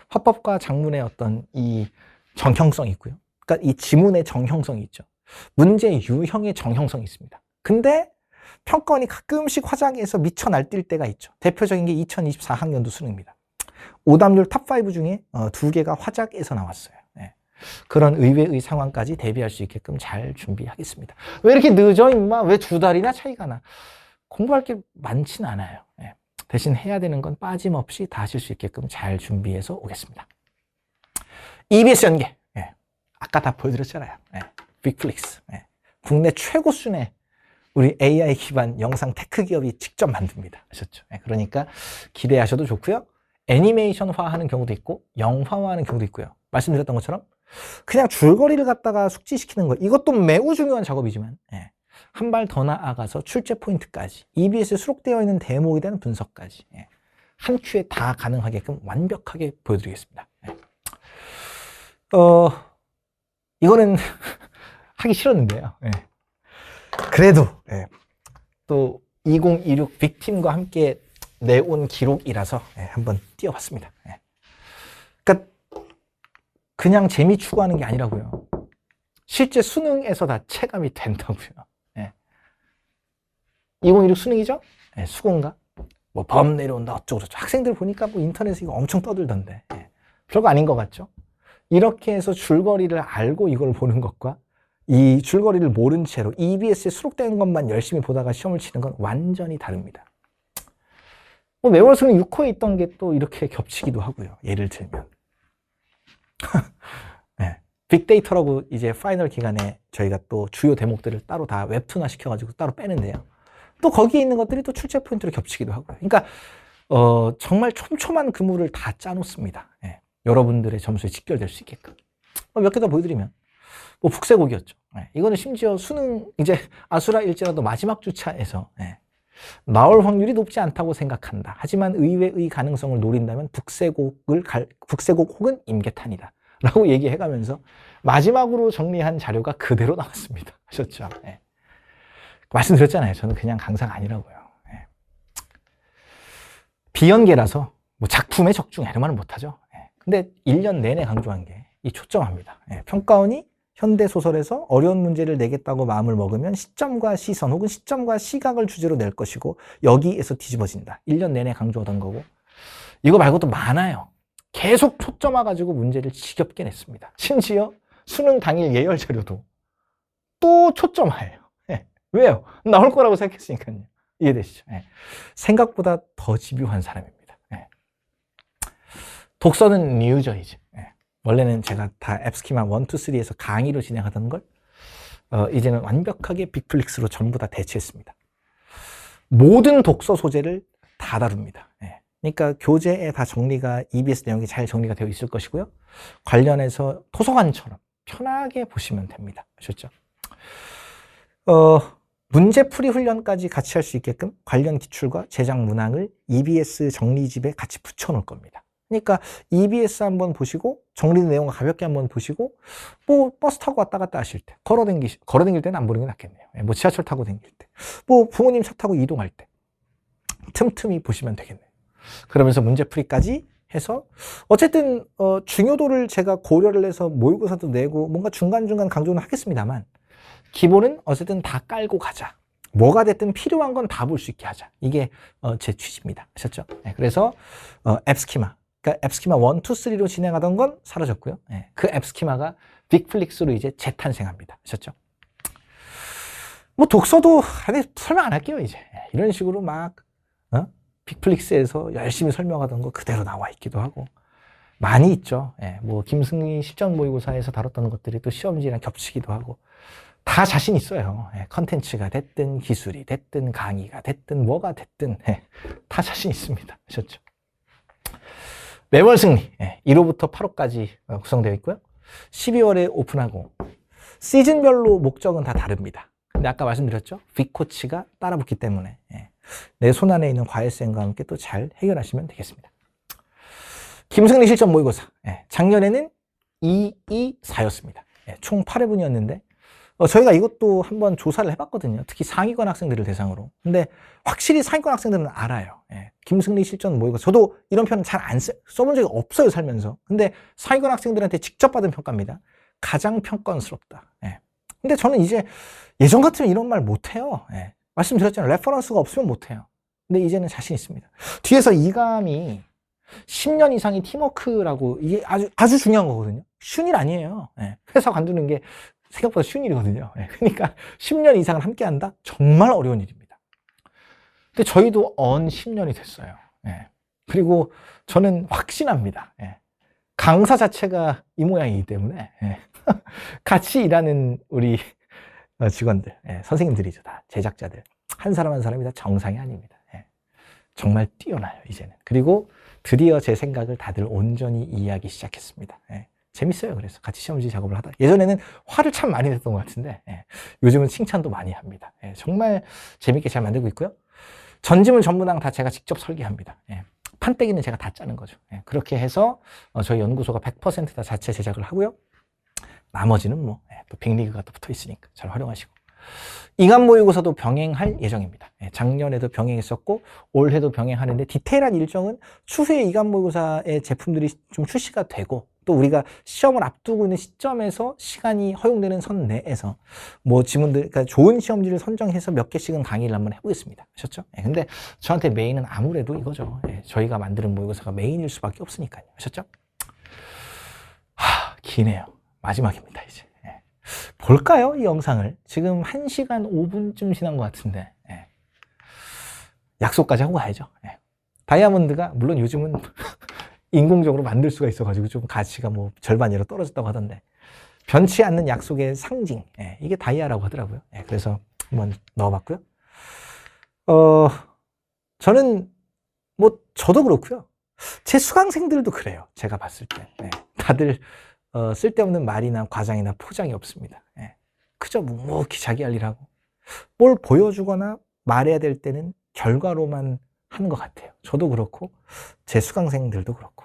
화법과 작문의 어떤 이 정형성이 있고요. 그러니까 이 지문의 정형성이 있죠. 문제 유형의 정형성이 있습니다. 근데 평가원이 가끔씩 화작에서 미쳐 날뛸 때가 있죠. 대표적인 게 2024학년도 수능입니다. 오답률 탑5 중에 2개가 화작에서 나왔어요. 그런 의외의 상황까지 대비할 수 있게끔 잘 준비하겠습니다. 왜 이렇게 늦어 임마? 왜 2달이나 차이가 나? 공부할 게 많진 않아요. 대신 해야 되는 건 빠짐없이 다 하실 수 있게끔 잘 준비해서 오겠습니다. EBS 연계. 아까 다 보여드렸잖아요. 빅플릭스. 국내 최고 수준의 우리 AI 기반 영상 테크 기업이 직접 만듭니다. 아셨죠? 그러니까 기대하셔도 좋고요. 애니메이션화하는 경우도 있고 영화화하는 경우도 있고요. 말씀드렸던 것처럼 그냥 줄거리를 갖다가 숙지시키는 거, 이것도 매우 중요한 작업이지만 한 발 더 나아가서 출제 포인트까지, EBS에 수록되어 있는 대목에 대한 분석까지 한 큐에 다 가능하게끔 완벽하게 보여드리겠습니다. 이거는 하기 싫었는데요. 그래도 또 2026 빅팀과 함께 내온 기록이라서 한번 띄워봤습니다. 그러니까 그냥 재미 추구하는 게 아니라고요. 실제 수능에서 다 체감이 된다고요. 2016 수능이죠? 수공가? 뭐 범 내려온다 어쩌고저쩌고. 학생들 보니까 뭐 인터넷에 이거 엄청 떠들던데. 별거 아닌 것 같죠? 이렇게 해서 줄거리를 알고 이걸 보는 것과 이 줄거리를 모른 채로 EBS에 수록된 것만 열심히 보다가 시험을 치는 건 완전히 다릅니다. 뭐 매월 수능 6호에 있던 게 또 이렇게 겹치기도 하고요. 예를 들면 빅데이터라고 이제 파이널 기간에 저희가 또 주요 대목들을 따로 다 웹툰화 시켜가지고 따로 빼는데요. 또 거기에 있는 것들이 또 출제 포인트로 겹치기도 하고요. 그러니까 정말 촘촘한 그물을 다 짜놓습니다. 여러분들의 점수에 직결될 수 있게끔. 몇 개 더 보여드리면 뭐 북새곡이었죠. 이거는 심지어 수능 이제 아수라 일지라도 마지막 주차에서 나올 확률이 높지 않다고 생각한다. 하지만 의외의 가능성을 노린다면 북새곡 혹은 임계탄이다 라고 얘기해가면서 마지막으로 정리한 자료가 그대로 나왔습니다. 아셨죠? 말씀드렸잖아요. 저는 그냥 강사가 아니라고요. 비연계라서 뭐 작품에 적중 이런 말은 못하죠. 근데 1년 내내 강조한 게 이 초점합니다. 평가원이 현대소설에서 어려운 문제를 내겠다고 마음을 먹으면 시점과 시선 혹은 시점과 시각을 주제로 낼 것이고 여기에서 뒤집어진다. 1년 내내 강조하던 거고 이거 말고도 많아요. 계속 초점 와가지고 문제를 지겹게 냈습니다. 심지어 수능 당일 예열 자료도 또 초점화예요. 왜요? 나올 거라고 생각했으니까요. 이해되시죠? 생각보다 더 집요한 사람입니다. 독서는 뉴저이즈. 원래는 제가 다 앱스키마 1, 2, 3에서 강의로 진행하던 걸 이제는 완벽하게 빅플릭스로 전부 다 대체했습니다. 모든 독서 소재를 다 다룹니다. 그러니까 교재에 다 정리가 EBS 내용이 잘 정리가 되어 있을 것이고요. 관련해서 도서관처럼 편하게 보시면 됩니다. 아셨죠? 문제풀이 훈련까지 같이 할 수 있게끔 관련 기출과 제작 문항을 EBS 정리집에 같이 붙여놓을 겁니다. 그러니까 EBS 한번 보시고 정리된 내용을 가볍게 한번 보시고 뭐 버스 타고 왔다 갔다 하실 때 걸어다닐 때는 안 보는 게 낫겠네요. 뭐 지하철 타고 다닐 때 뭐 부모님 차 타고 이동할 때 틈틈이 보시면 되겠네요. 그러면서 문제풀이까지 해서 어쨌든 중요도를 제가 고려를 해서 모의고사도 내고 뭔가 중간중간 강조는 하겠습니다만 기본은 어쨌든 다 깔고 가자. 뭐가 됐든 필요한 건 다 볼 수 있게 하자. 이게 제 취지입니다. 아셨죠? 그래서 앱스키마, 그러니까 앱스키마 1, 2, 3로 진행하던 건 사라졌고요. 그 앱스키마가 빅플릭스로 이제 재탄생합니다. 아셨죠? 뭐 독서도 설명 안 할게요. 이제 이런 식으로 막 빅플릭스에서 열심히 설명하던 거 그대로 나와 있기도 하고 많이 있죠. 뭐 김승리 실전 모의고사에서 다뤘던 것들이 또 시험지랑 겹치기도 하고 다 자신 있어요. 컨텐츠가 됐든 기술이 됐든 강의가 됐든 뭐가 됐든 다 자신 있습니다. 아셨죠? 매월 승리 1호부터 8호까지 구성되어 있고요. 12월에 오픈하고 시즌별로 목적은 다 다릅니다. 근데 아까 말씀드렸죠? 빅코치가 따라붙기 때문에 내 손안에 있는 과외쌤과 함께 또 잘 해결하시면 되겠습니다. 김승리 실전 모의고사 작년에는 224였습니다. 총 8회분이었는데 저희가 이것도 한번 조사를 해봤거든요. 특히 상위권 학생들을 대상으로. 근데 확실히 상위권 학생들은 알아요. 김승리 실전 모의고사. 저도 이런 표현 잘 안 써본 적이 없어요, 살면서. 근데 상위권 학생들한테 직접 받은 평가입니다. 가장 평가스럽다. 근데 저는 이제 예전 같으면 이런 말 못해요. 말씀드렸잖아요. 레퍼런스가 없으면 못해요. 근데 이제는 자신 있습니다. 뒤에서 이감이 10년 이상의 팀워크라고 이게 아주 중요한 거거든요. 쉬운 일 아니에요. 회사 관두는 게 생각보다 쉬운 일이거든요. 그러니까 10년 이상을 함께 한다? 정말 어려운 일입니다. 근데 저희도 언 10년이 됐어요. 그리고 저는 확신합니다. 강사 자체가 이 모양이기 때문에 같이 일하는 우리 직원들, 선생님들이죠. 다 제작자들. 한 사람 한 사람이 다 정상이 아닙니다. 정말 뛰어나요, 이제는. 그리고 드디어 제 생각을 다들 온전히 이해하기 시작했습니다. 재밌어요. 그래서 같이 시험지 작업을 하다. 예전에는 화를 참 많이 냈던 것 같은데, 요즘은 칭찬도 많이 합니다. 정말 재밌게 잘 만들고 있고요. 전지물 전문항 다 제가 직접 설계합니다. 판때기는 제가 다 짜는 거죠. 그렇게 해서 저희 연구소가 100% 다 자체 제작을 하고요. 나머지는 뭐 또 빅리그가 또 붙어 있으니까 잘 활용하시고. 인간 모의고사도 병행할 예정입니다. 작년에도 병행했었고 올해도 병행하는데 디테일한 일정은 추후에 인간 모의고사의 제품들이 좀 출시가 되고 또 우리가 시험을 앞두고 있는 시점에서 시간이 허용되는 선 내에서 뭐 지문들, 그러니까 좋은 시험지를 선정해서 몇 개씩은 강의를 한번 해보겠습니다. 아셨죠? 근데 저한테 메인은 아무래도 이거죠. 저희가 만드는 모의고사가 메인일 수밖에 없으니까요. 아셨죠? 기네요. 마지막입니다, 이제. 볼까요? 이 영상을. 지금 1시간 5분쯤 지난 것 같은데. 약속까지 하고 가야죠. 다이아몬드가, 물론 요즘은 인공적으로 만들 수가 있어가지고 좀 가치가 뭐 절반 이로 떨어졌다고 하던데. 변치 않는 약속의 상징. 이게 다이아라고 하더라고요. 그래서 한번 넣어봤고요. 저는 뭐, 저도 그렇고요. 제 수강생들도 그래요. 제가 봤을 때. 다들 쓸데없는 말이나 과장이나 포장이 없습니다. 그저 묵묵히 자기 할 일하고 뭘 보여주거나 말해야 될 때는 결과로만 하는 것 같아요. 저도 그렇고 제 수강생들도 그렇고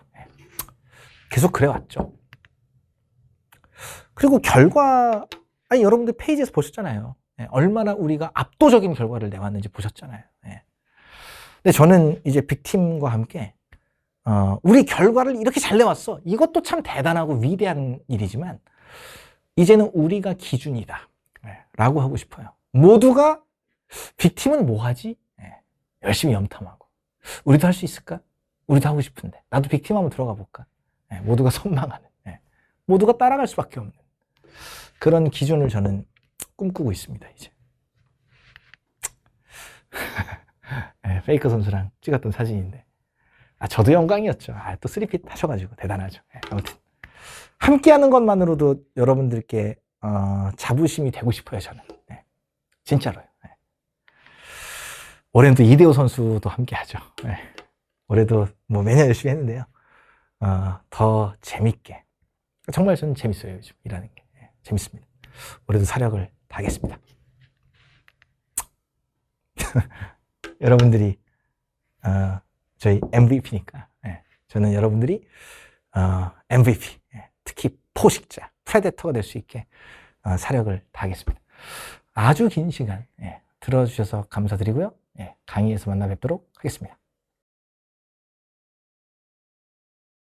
계속 그래왔죠. 그리고 결과, 아니 여러분들 페이지에서 보셨잖아요. 얼마나 우리가 압도적인 결과를 내왔는지 보셨잖아요. 근데 저는 이제 빅팀과 함께 우리 결과를 이렇게 잘 내왔어. 이것도 참 대단하고 위대한 일이지만 이제는 우리가 기준이다 라고 하고 싶어요. 모두가 빅팀은 뭐 하지? 열심히 염탐하고 우리도 할 수 있을까? 우리도 하고 싶은데 나도 빅팀 한번 들어가 볼까? 모두가 선망하는, 모두가 따라갈 수밖에 없는 그런 기준을 저는 꿈꾸고 있습니다. 이제 페이커 선수랑 찍었던 사진인데 저도 영광이었죠. 또 3핏 하셔가지고 대단하죠. 아무튼 함께하는 것만으로도 여러분들께 자부심이 되고 싶어요. 저는 진짜로요. 올해는 또 이대호 선수도 함께하죠. 올해도 뭐 매년 열심히 했는데요. 더 재밌게, 정말 저는 재밌어요. 요즘 일하는 게 재밌습니다. 올해도 사력을 다하겠습니다. 여러분들이 저희 MVP니까 저는 여러분들이 MVP, 특히 포식자, 프레데터가 될 수 있게 사력을 다하겠습니다. 아주 긴 시간 들어주셔서 감사드리고요. 강의에서 만나 뵙도록 하겠습니다.